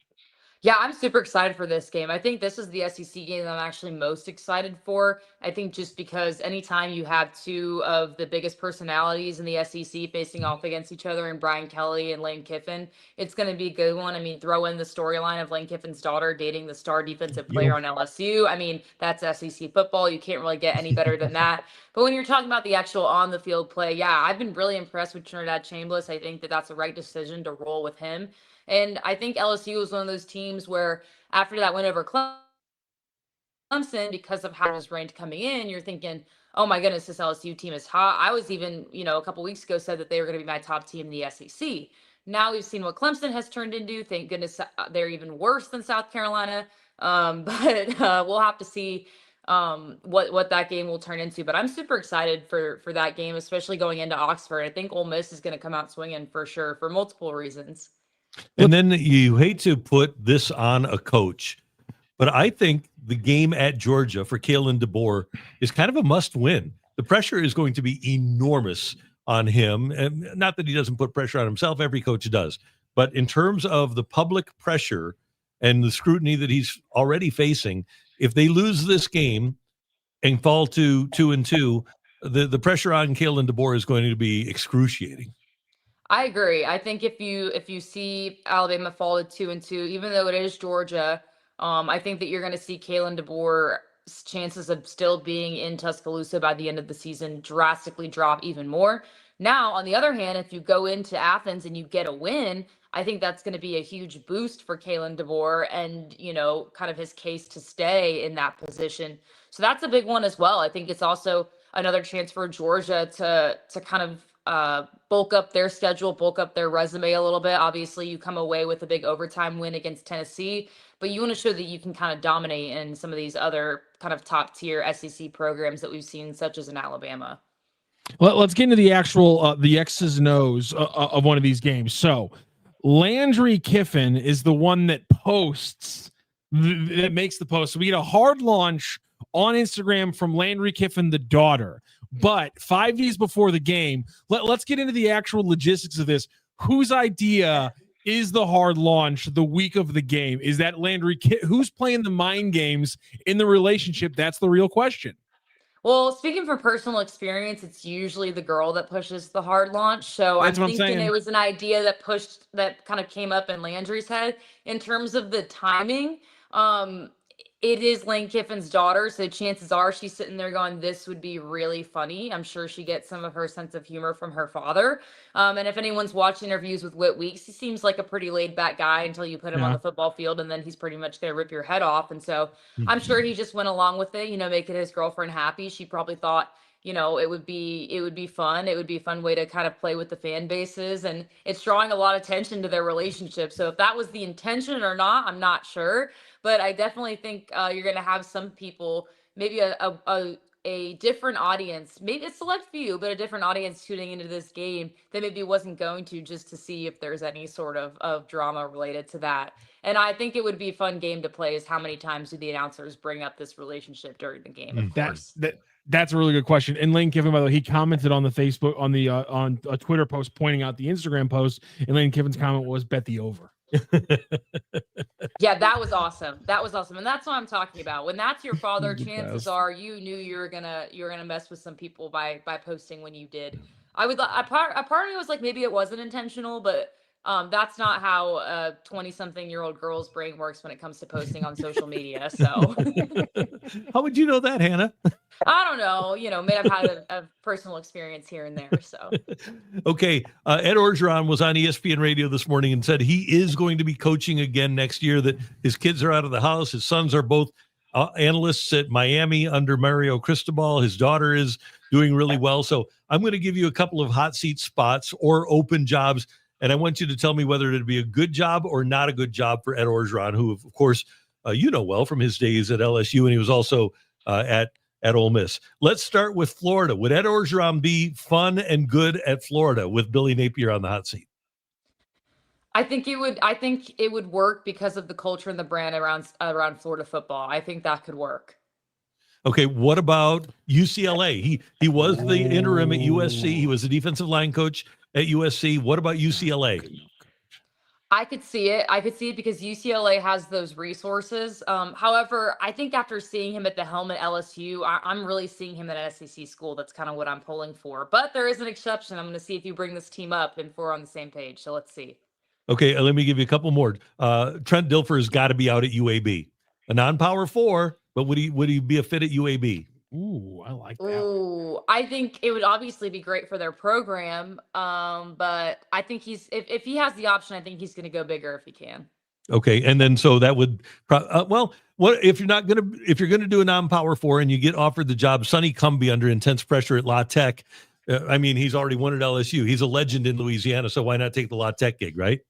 Yeah, I'm super excited for this game. I think this is the SEC game that I'm actually most excited for. I think just because anytime you have two of the biggest personalities in the SEC facing off against each other, and Brian Kelly and Lane Kiffin, it's going to be a good one. I mean, throw in the storyline of Lane Kiffin's daughter dating the star defensive player on LSU. I mean, that's SEC football. You can't really get any better than that. But when you're talking about the actual on-the-field play, yeah, I've been really impressed with Trinidad Chambliss. I think that that's the right decision to roll with him. And I think LSU was one of those teams where after that win over Clemson, because of how it was ranked coming in, you're thinking, oh my goodness, this LSU team is hot. I was even, a couple weeks ago said that they were going to be my top team in the SEC. Now we've seen what Clemson has turned into. Thank goodness they're even worse than South Carolina. But we'll have to see what that game will turn into. But I'm super excited for that game, especially going into Oxford. I think Ole Miss is going to come out swinging for sure for multiple reasons. And then you hate to put this on a coach, but I think the game at Georgia for Kalen DeBoer is kind of a must win. The pressure is going to be enormous on him. And not that he doesn't put pressure on himself, every coach does. But in terms of the public pressure and the scrutiny that he's already facing, if they lose this game and fall to 2-2, the pressure on Kalen DeBoer is going to be excruciating. I agree. I think if you see Alabama fall to 2-2, even though it is Georgia, I think that you're going to see Kalen DeBoer's chances of still being in Tuscaloosa by the end of the season drastically drop even more. Now, on the other hand, if you go into Athens and you get a win, I think that's going to be a huge boost for Kalen DeBoer and, kind of his case to stay in that position. So that's a big one as well. I think it's also another chance for Georgia to kind of bulk up their schedule, bulk up their resume a little bit. Obviously, you come away with a big overtime win against Tennessee, but you want to show that you can kind of dominate in some of these other kind of top tier SEC programs that we've seen, such as in Alabama. Let's get into the actual the X's and O's of one of these games. So Landry Kiffin is the one that posts, that makes the post. So we get a hard launch on Instagram from Landry Kiffin, the daughter. But 5 days before the game, let's get into the actual logistics of this. Whose idea is the hard launch the week of the game? Is that Landry? Who's playing the mind games in the relationship? That's the real question. Well, speaking from personal experience, it's usually the girl that pushes the hard launch. So I'm thinking it was an idea that kind of came up in Landry's head. In terms of the timing, it is Lane Kiffin's daughter, so chances are she's sitting there going, this would be really funny. I'm sure she gets some of her sense of humor from her father. And if anyone's watched interviews with Whit Weeks, he seems like a pretty laid-back guy until you put him on the football field, and then he's pretty much going to rip your head off. And so I'm sure he just went along with it, making his girlfriend happy. She probably thought, it would be fun. It would be a fun way to kind of play with the fan bases, and it's drawing a lot of attention to their relationship. So if that was the intention or not, I'm not sure. But I definitely think you're going to have some people, maybe a different audience, maybe a select few, but a different audience tuning into this game that maybe wasn't going to, just to see if there's any sort of drama related to that. And I think it would be a fun game to play, is how many times do the announcers bring up this relationship during the game, of course. That's a really good question. And Lane Kiffin, by the way, he commented on the Facebook, on a Twitter post pointing out the Instagram post, and Lane Kiffin's comment was, bet the over. Yeah, that was awesome. And that's what I'm talking about. When that's your father, chances are you knew you were gonna mess with some people by posting when you did. A part of me was like, maybe it wasn't intentional, but that's not how a 20-something-year-old girl's brain works when it comes to posting on social media. So how would you know that, Hannah? I don't know. May have had a personal experience here and there. So okay, Ed Orgeron was on ESPN Radio this morning and said he is going to be coaching again next year. That his kids are out of the house. His sons are both analysts at Miami under Mario Cristobal. His daughter is doing really well. So I'm going to give you a couple of hot seat spots or open jobs. and I want you to tell me whether it'd be a good job or not a good job for Ed Orgeron, who, of course, you know well from his days at LSU, and he was also at Ole Miss. Let's start with Florida. Would Ed Orgeron be fun and good at Florida with Billy Napier on the hot seat? I think it would work because of the culture and the brand around Florida football. I think that could work. Okay, what about UCLA? He was the interim at USC. He was the defensive line coach at USC. What about UCLA? I could see it. Because UCLA has those resources. However, I think after seeing him at the helm at LSU, I'm really seeing him at an SEC school. That's kind of what I'm pulling for. But there is an exception. I'm going to see if you bring this team up and if we're on the same page. So let's see. Okay, let me give you a couple more. Trent Dilfer has got to be out at UAB. A non-power 4, but would he be a fit at UAB? Ooh, I like that. Ooh, I think it would obviously be great for their program. But I think if he has the option, I think he's going to go bigger if he can. Okay, and then so that would what if you're gonna do a non-power 4 and you get offered the job? Sonny Cumbie under intense pressure at La Tech. I mean, he's already won at LSU. He's a legend in Louisiana, so why not take the La Tech gig, right?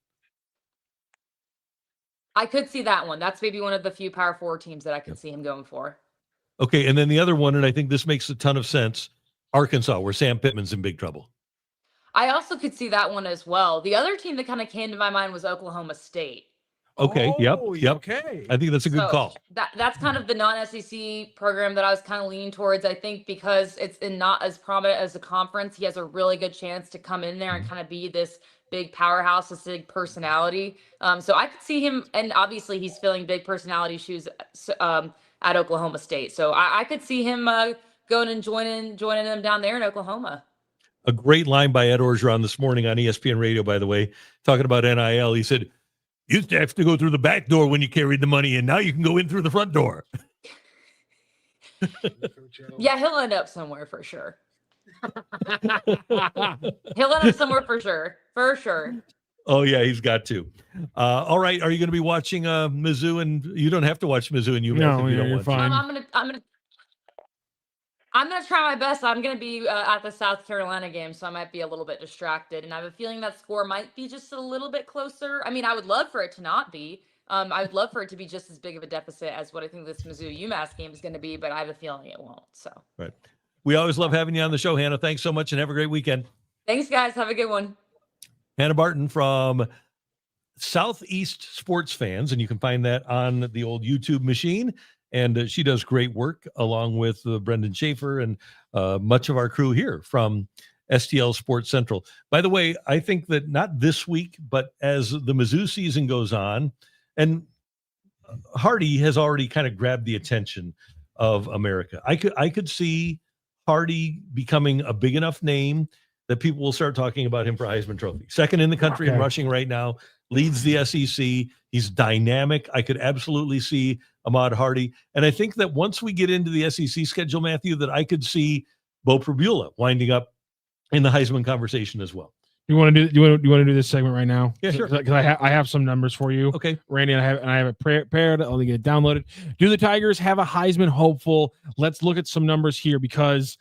I could see that one. That's maybe one of the few Power 4 teams that I could see him going for. Okay, and then the other one, and I think this makes a ton of sense, Arkansas, where Sam Pittman's in big trouble. I also could see that one as well. The other team that kind of came to my mind was Oklahoma State. Okay, yep. Okay. I think that's a good call. That's kind of the non-SEC program that I was kind of leaning towards. I think because it's not as prominent as a conference, he has a really good chance to come in there and kind of be this big powerhouse, this big personality. So I could see him, and obviously he's filling big personality shoes at Oklahoma State. So I could see him going and joining them down there in Oklahoma. A great line by Ed Orgeron this morning on ESPN Radio, by the way, talking about NIL. He said, "You used to have to go through the back door when you carried the money, and now you can go in through the front door." Yeah, he'll end up somewhere for sure. He'll end up somewhere for sure. Oh yeah, he's got to. All right, are you going to be watching Mizzou? And you don't have to watch Mizzou and UMass if you don't you're want fine. I'm gonna try my best. I'm gonna be at the South Carolina game, so I might be a little bit distracted, and I have a feeling that score might be just a little bit closer. I mean, I would love for it to not be. I would love for it to be just as big of a deficit as what I think this Mizzou UMass game is going to be, but I have a feeling it won't. So, right. We always love having you on the show, Hannah. Thanks so much, and have a great weekend. Thanks, guys. Have a good one. Hannah Barton from Southeast Sports Fans, and you can find that on the old YouTube machine. And she does great work along with Brendan Schaefer and much of our crew here from STL Sports Central. By the way, I think that not this week, but as the Mizzou season goes on, and Hardy has already kind of grabbed the attention of America. I could see Hardy becoming a big enough name that people will start talking about him for Heisman Trophy. Second in the country in rushing right now, leads the SEC. He's dynamic. I could absolutely see Ahmad Hardy. And I think that once we get into the SEC schedule, Matthew, that I could see Bo Prabula winding up in the Heisman conversation as well. You want to do this segment right now? Yeah, sure. Because I have some numbers for you. Okay, Randy, and I have it prepared. I'll get it downloaded. Do the Tigers have a Heisman hopeful? Let's look at some numbers here because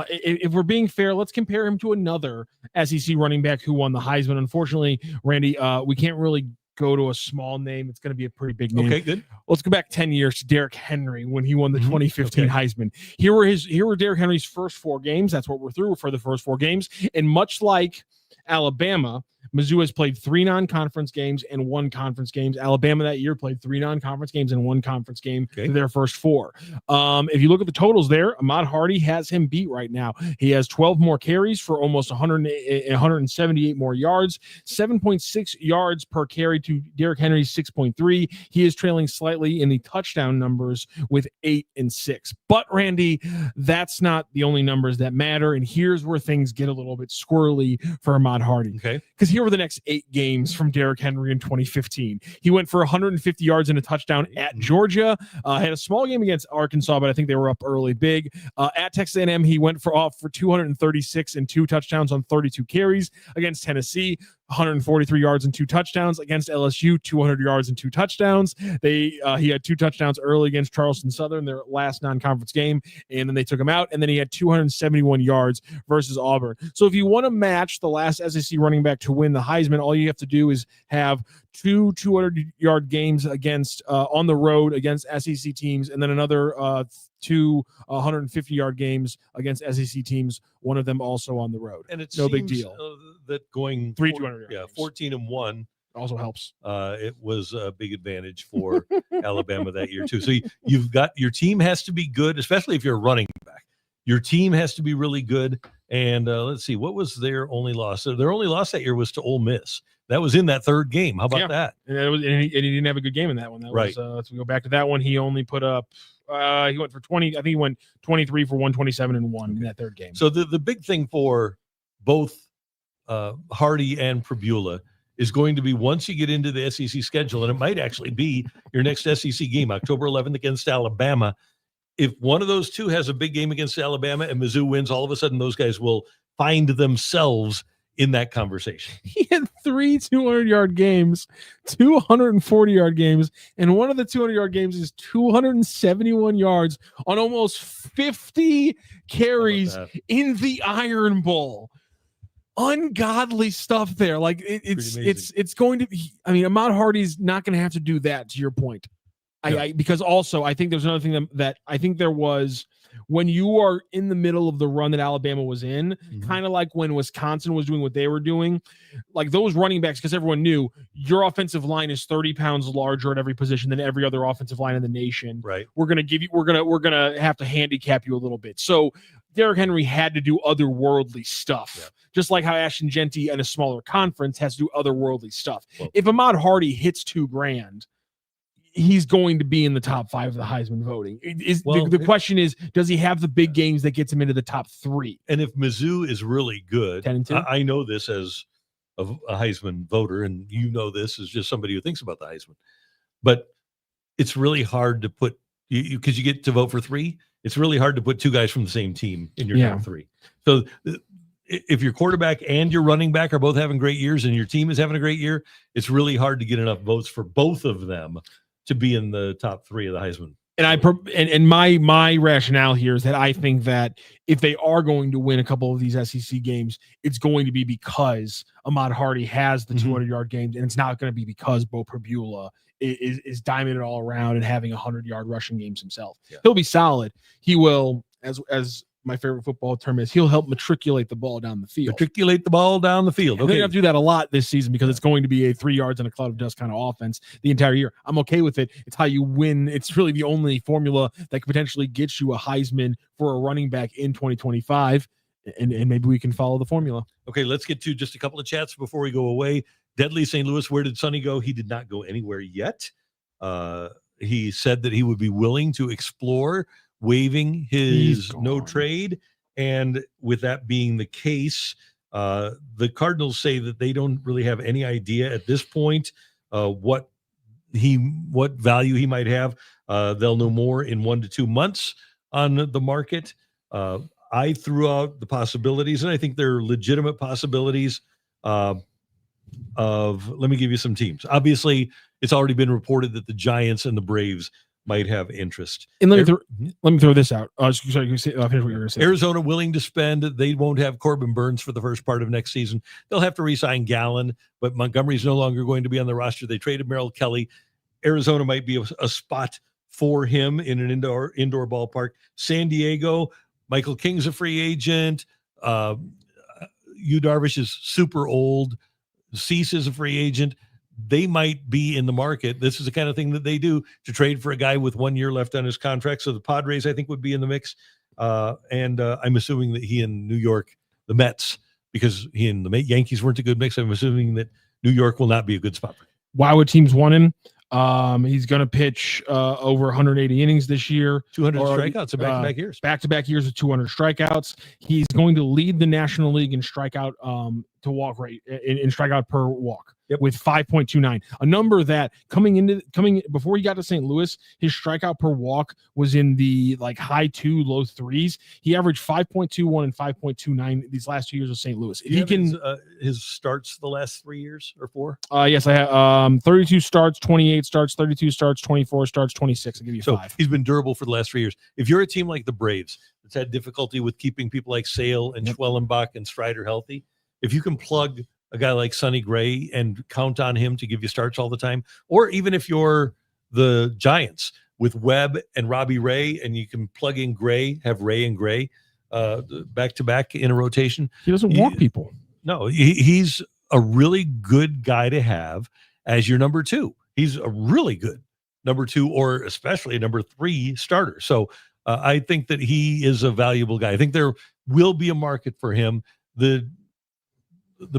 if we're being fair, let's compare him to another SEC running back who won the Heisman. Unfortunately, Randy, we can't really go to a small name. It's going to be a pretty big name. Okay, good. Let's go back 10 years to Derrick Henry when he won the 2015 Heisman. Here were Derrick Henry's first 4 games. That's what we're through for the first 4 games. And much like Alabama, Mizzou has played 3 non-conference games and 1 conference games. Alabama that year played 3 non-conference games and 1 conference game to their first 4. If you look at the totals there, Ahmad Hardy has him beat right now. He has 12 more carries for almost 178 more yards, 7.6 yards per carry to Derrick Henry's 6.3. He is trailing slightly in the touchdown numbers with 8 and 6. But Randy, that's not the only numbers that matter. And here's where things get a little bit squirrely for Ahmad Hardy. Okay. Because here were the next 8 games from Derrick Henry in 2015. He went for 150 yards and a touchdown at Georgia. Had a small game against Arkansas, but I think they were up early big. At Texas A&M, he went for 236 and 2 touchdowns on 32 carries. Against Tennessee, 143 yards and 2 touchdowns. Against LSU, 200 yards and 2 touchdowns. He had 2 touchdowns early against Charleston Southern, their last non-conference game, and then they took him out. And then he had 271 yards versus Auburn. So if you want to match the last SEC running back to win the Heisman, all you have to do is have 2 200-yard games against on the road against SEC teams, and then another 2 150-yard games against SEC teams, one of them also on the road. And it's no big deal. That going 3 200-yard yeah, games. 14-1 also helps. It was a big advantage for Alabama that year too. So you've got your team has to be good, especially if you're a running back. Your team has to be really good. And let's see, what was their only loss? So their only loss that year was to Ole Miss. That was in that third game. How about that? And he didn't have a good game in that one. That right. Was, let's go back to that one. He only put up. He went for 20. I think he went 23 for 127 and 1 in that third game. So the big thing for both Hardy and Prabula is going to be once you get into the SEC schedule, and it might actually be your next SEC game, October 11th against Alabama. If one of those two has a big game against Alabama and Mizzou wins, all of a sudden those guys will find themselves in that conversation. He had 3 200-yard games, 2 140-yard games, and one of the 200-yard games is 271 yards on almost 50 carries in the Iron Bowl. Ungodly stuff there. Like it's going to be. I mean, Ahmad Hardy's not going to have to do that. To your point, because also I think there's another thing that I think there was. When you are in the middle of the run that Alabama was in, kind of like when Wisconsin was doing what they were doing, like those running backs, because everyone knew your offensive line is 30 pounds larger at every position than every other offensive line in the nation. Right. We're going to have to handicap you a little bit. So Derrick Henry had to do otherworldly stuff, just like how Ashton Genty in a smaller conference has to do otherworldly stuff. Well, if Ahmad Hardy hits $2,000, he's going to be in the top 5 of the Heisman voting. The question is, does he have the big games that gets him into the top 3? And if Mizzou is really good, 10-2? I know this as a Heisman voter, and you know this as just somebody who thinks about the Heisman. But it's really hard to put because you get to vote for 3. It's really hard to put 2 guys from the same team in your top 3. So if your quarterback and your running back are both having great years, and your team is having a great year, it's really hard to get enough votes for both of them to be in the top 3 of the Heisman. And my rationale here is that I think that if they are going to win a couple of these SEC games, it's going to be because Ahmad Hardy has the 200-yard games, and it's not going to be because Bo Prabula is diming it all around and having 100-yard rushing games himself. Yeah. He'll be solid. He will, as my favorite football term is, he'll help matriculate the ball down the field. Matriculate the ball down the field. Okay. They're going to do that a lot this season because it's going to be a 3 yards and a cloud of dust kind of offense the entire year. I'm okay with it. It's how you win. It's really the only formula that could potentially get you a Heisman for a running back in 2025. And maybe we can follow the formula. Okay, let's get to just a couple of chats before we go away. Deadly St. Louis, where did Sonny go? He did not go anywhere yet. He said that he would be willing to explore waiving his no trade. And with that being the case, the Cardinals say that they don't really have any idea at this point what value he might have. They'll know more in 1 to 2 months on the market. I threw out the possibilities, and I think they're legitimate possibilities let me give you some teams. Obviously, it's already been reported that the Giants and the Braves might have interest. And let me throw this out. Sorry, finish what you were going to say. Arizona willing to spend. They won't have Corbin Burns for the first part of next season. They'll have to re-sign Gallen, but Montgomery's no longer going to be on the roster. They traded Merrill Kelly. Arizona might be a spot for him in an indoor ballpark. San Diego, Michael King's a free agent. Yu Darvish is super old. Cease is a free agent. They might be in the market. This is the kind of thing that they do to trade for a guy with 1 year left on his contract. So the Padres, I think, would be in the mix. And I'm assuming that he and New York, the Mets, because he and the Yankees weren't a good mix, I'm assuming that New York will not be a good spot for him. Why would teams want him? He's going to pitch over 180 innings this year. 200 strikeouts in back-to-back years. Back-to-back years with 200 strikeouts. He's going to lead the National League in strikeout to walk rate, in strikeout per walk. with 5.29, a number that coming before he got to St. Louis, his strikeout per walk was in the like high 2, low 3s. He averaged 5.21 and 5.29 these last 2 years with St. Louis. If he can his starts the last 3 years or 4. Yes, I have 32 starts, 28 starts, 32 starts, 24 starts, 26. I'll give you 5. He's been durable for the last 3 years. If you're a team like the Braves that's had difficulty with keeping people like Sale and Schwellenbach and Strider healthy, if you can plug a guy like Sonny Gray and count on him to give you starts all the time, or even if you're the Giants with Webb and Robbie Ray and you can plug in Gray, have Ray and Gray back to back in a rotation. He doesn't walk people. No, he's a really good guy to have as your number 2. He's a really good number 2 or especially a number 3 starter. So I think that he is a valuable guy. I think there will be a market for him. The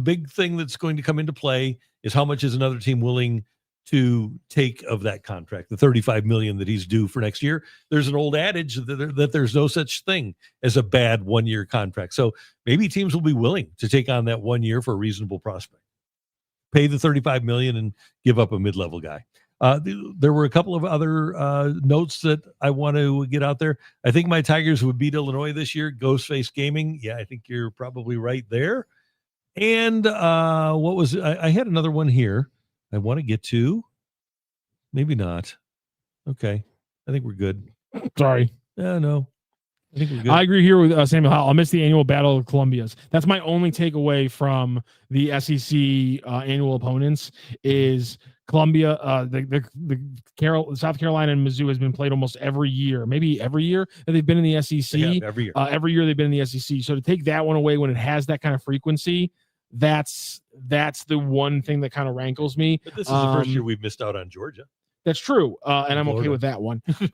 big thing that's going to come into play is how much is another team willing to take of that contract, the $35 million that he's due for next year. There's an old adage that there's no such thing as a bad 1-year contract. So maybe teams will be willing to take on that 1 year for a reasonable prospect, pay the $35 million and give up a mid-level guy. There were a couple of other notes that I want to get out there. I think my Tigers would beat Illinois this year. Ghostface Gaming. Yeah, I think you're probably right there. And what was I had another one here I want to get to. Maybe not. Okay. I think we're good. Sorry. No. I think we're good. I agree here with Samuel Howell. I'll miss the annual Battle of Columbias. That's my only takeaway from the SEC annual opponents is Columbia. South Carolina and Mizzou has been played almost every year, maybe every year that they've been in the SEC. Every year. Every year they've been in the SEC. So to take that one away when it has that kind of frequency, that's the one thing that kind of rankles me. But this is the first year we've missed out on Georgia. That's true, and I'm okay with that one. Me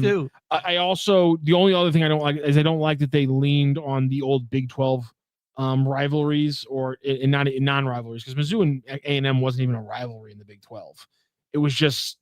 too. I also, the only other thing I don't like is I don't like that they leaned on the old Big 12 rivalries or not non-rivalries, because Mizzou and A&M wasn't even a rivalry in the Big 12. It was just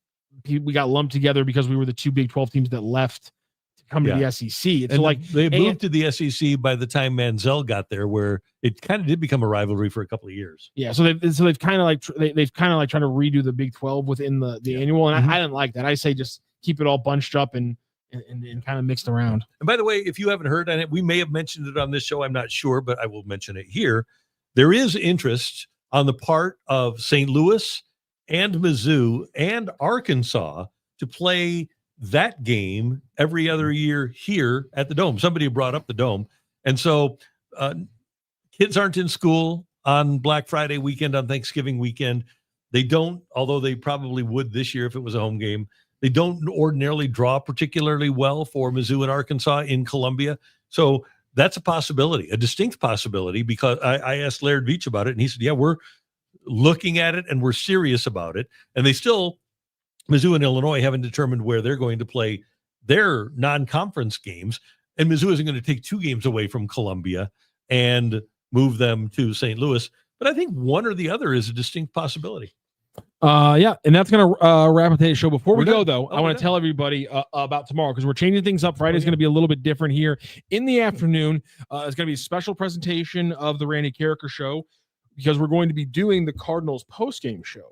we got lumped together because we were the 2 Big 12 teams that left to come to the SEC. It's and like they moved to the SEC by the time Manziel got there, where it kind of did become a rivalry for a couple of years. Yeah, so they've kind of like trying to redo the Big 12 within the annual, and I didn't like that. I say just keep it all bunched up and kind of mixed around. And by the way, if you haven't heard on it, we may have mentioned it on this show. I'm not sure, but I will mention it here. There is interest on the part of St. Louis and Mizzou and Arkansas to play that game every other year here at the Dome. Somebody brought up the Dome. And so kids aren't in school on Black Friday weekend, on Thanksgiving weekend. They don't, although they probably would this year if it was a home game. They don't ordinarily draw particularly well for Mizzou and Arkansas in Columbia. So that's a possibility, a distinct possibility, because I asked Laird Veach about it, and he said, yeah, we're looking at it and we're serious about it. And they still, Mizzou and Illinois haven't determined where they're going to play their non-conference games. And Mizzou isn't going to take 2 games away from Columbia and move them to St. Louis. But I think one or the other is a distinct possibility. Yeah, and that's going to wrap up today's show. Before we go, though, I want to tell everybody about tomorrow, because we're changing things up. Friday's going to be a little bit different here. In the afternoon, it's going to be a special presentation of the Randy Karraker Show, because we're going to be doing the Cardinals postgame show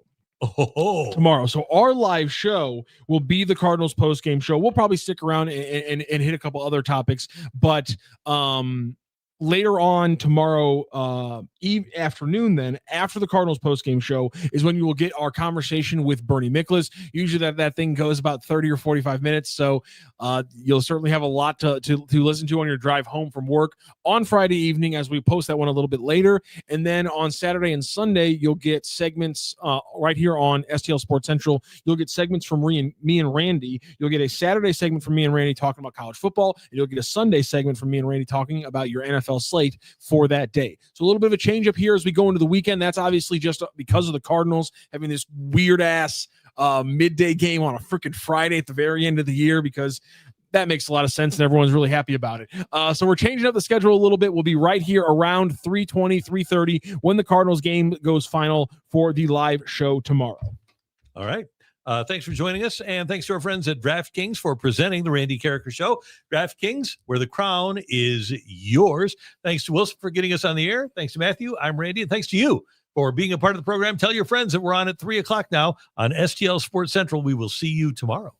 tomorrow. So our live show will be the Cardinals postgame show. We'll probably stick around and hit a couple other topics, but later on tomorrow afternoon, then after the Cardinals postgame show, is when you will get our conversation with Bernie Miklasz. Usually that thing goes about 30 or 45 minutes, so you'll certainly have a lot to listen to on your drive home from work on Friday evening, as we post that one a little bit later. And then on Saturday and Sunday, you'll get segments right here on STL Sports Central. You'll get segments from me and Randy. You'll get a Saturday segment from me and Randy talking about college football, and you'll get a Sunday segment from me and Randy talking about your NFL slate for that day. So a little bit of a change up here as we go into the weekend. That's obviously just because of the Cardinals having this weird ass midday game on a freaking Friday at the very end of the year, because that makes a lot of sense and everyone's really happy about it. So we're changing up the schedule a little bit. We'll be right here around 3:20, 3:30 when the Cardinals game goes final for the live show tomorrow. All right. Thanks for joining us, and thanks to our friends at DraftKings for presenting the Randy Karraker Show. DraftKings, where the crown is yours. Thanks to Wilson for getting us on the air. Thanks to Matthew. I'm Randy, and thanks to you for being a part of the program. Tell your friends that we're on at 3 o'clock now on STL Sports Central. We will see you tomorrow.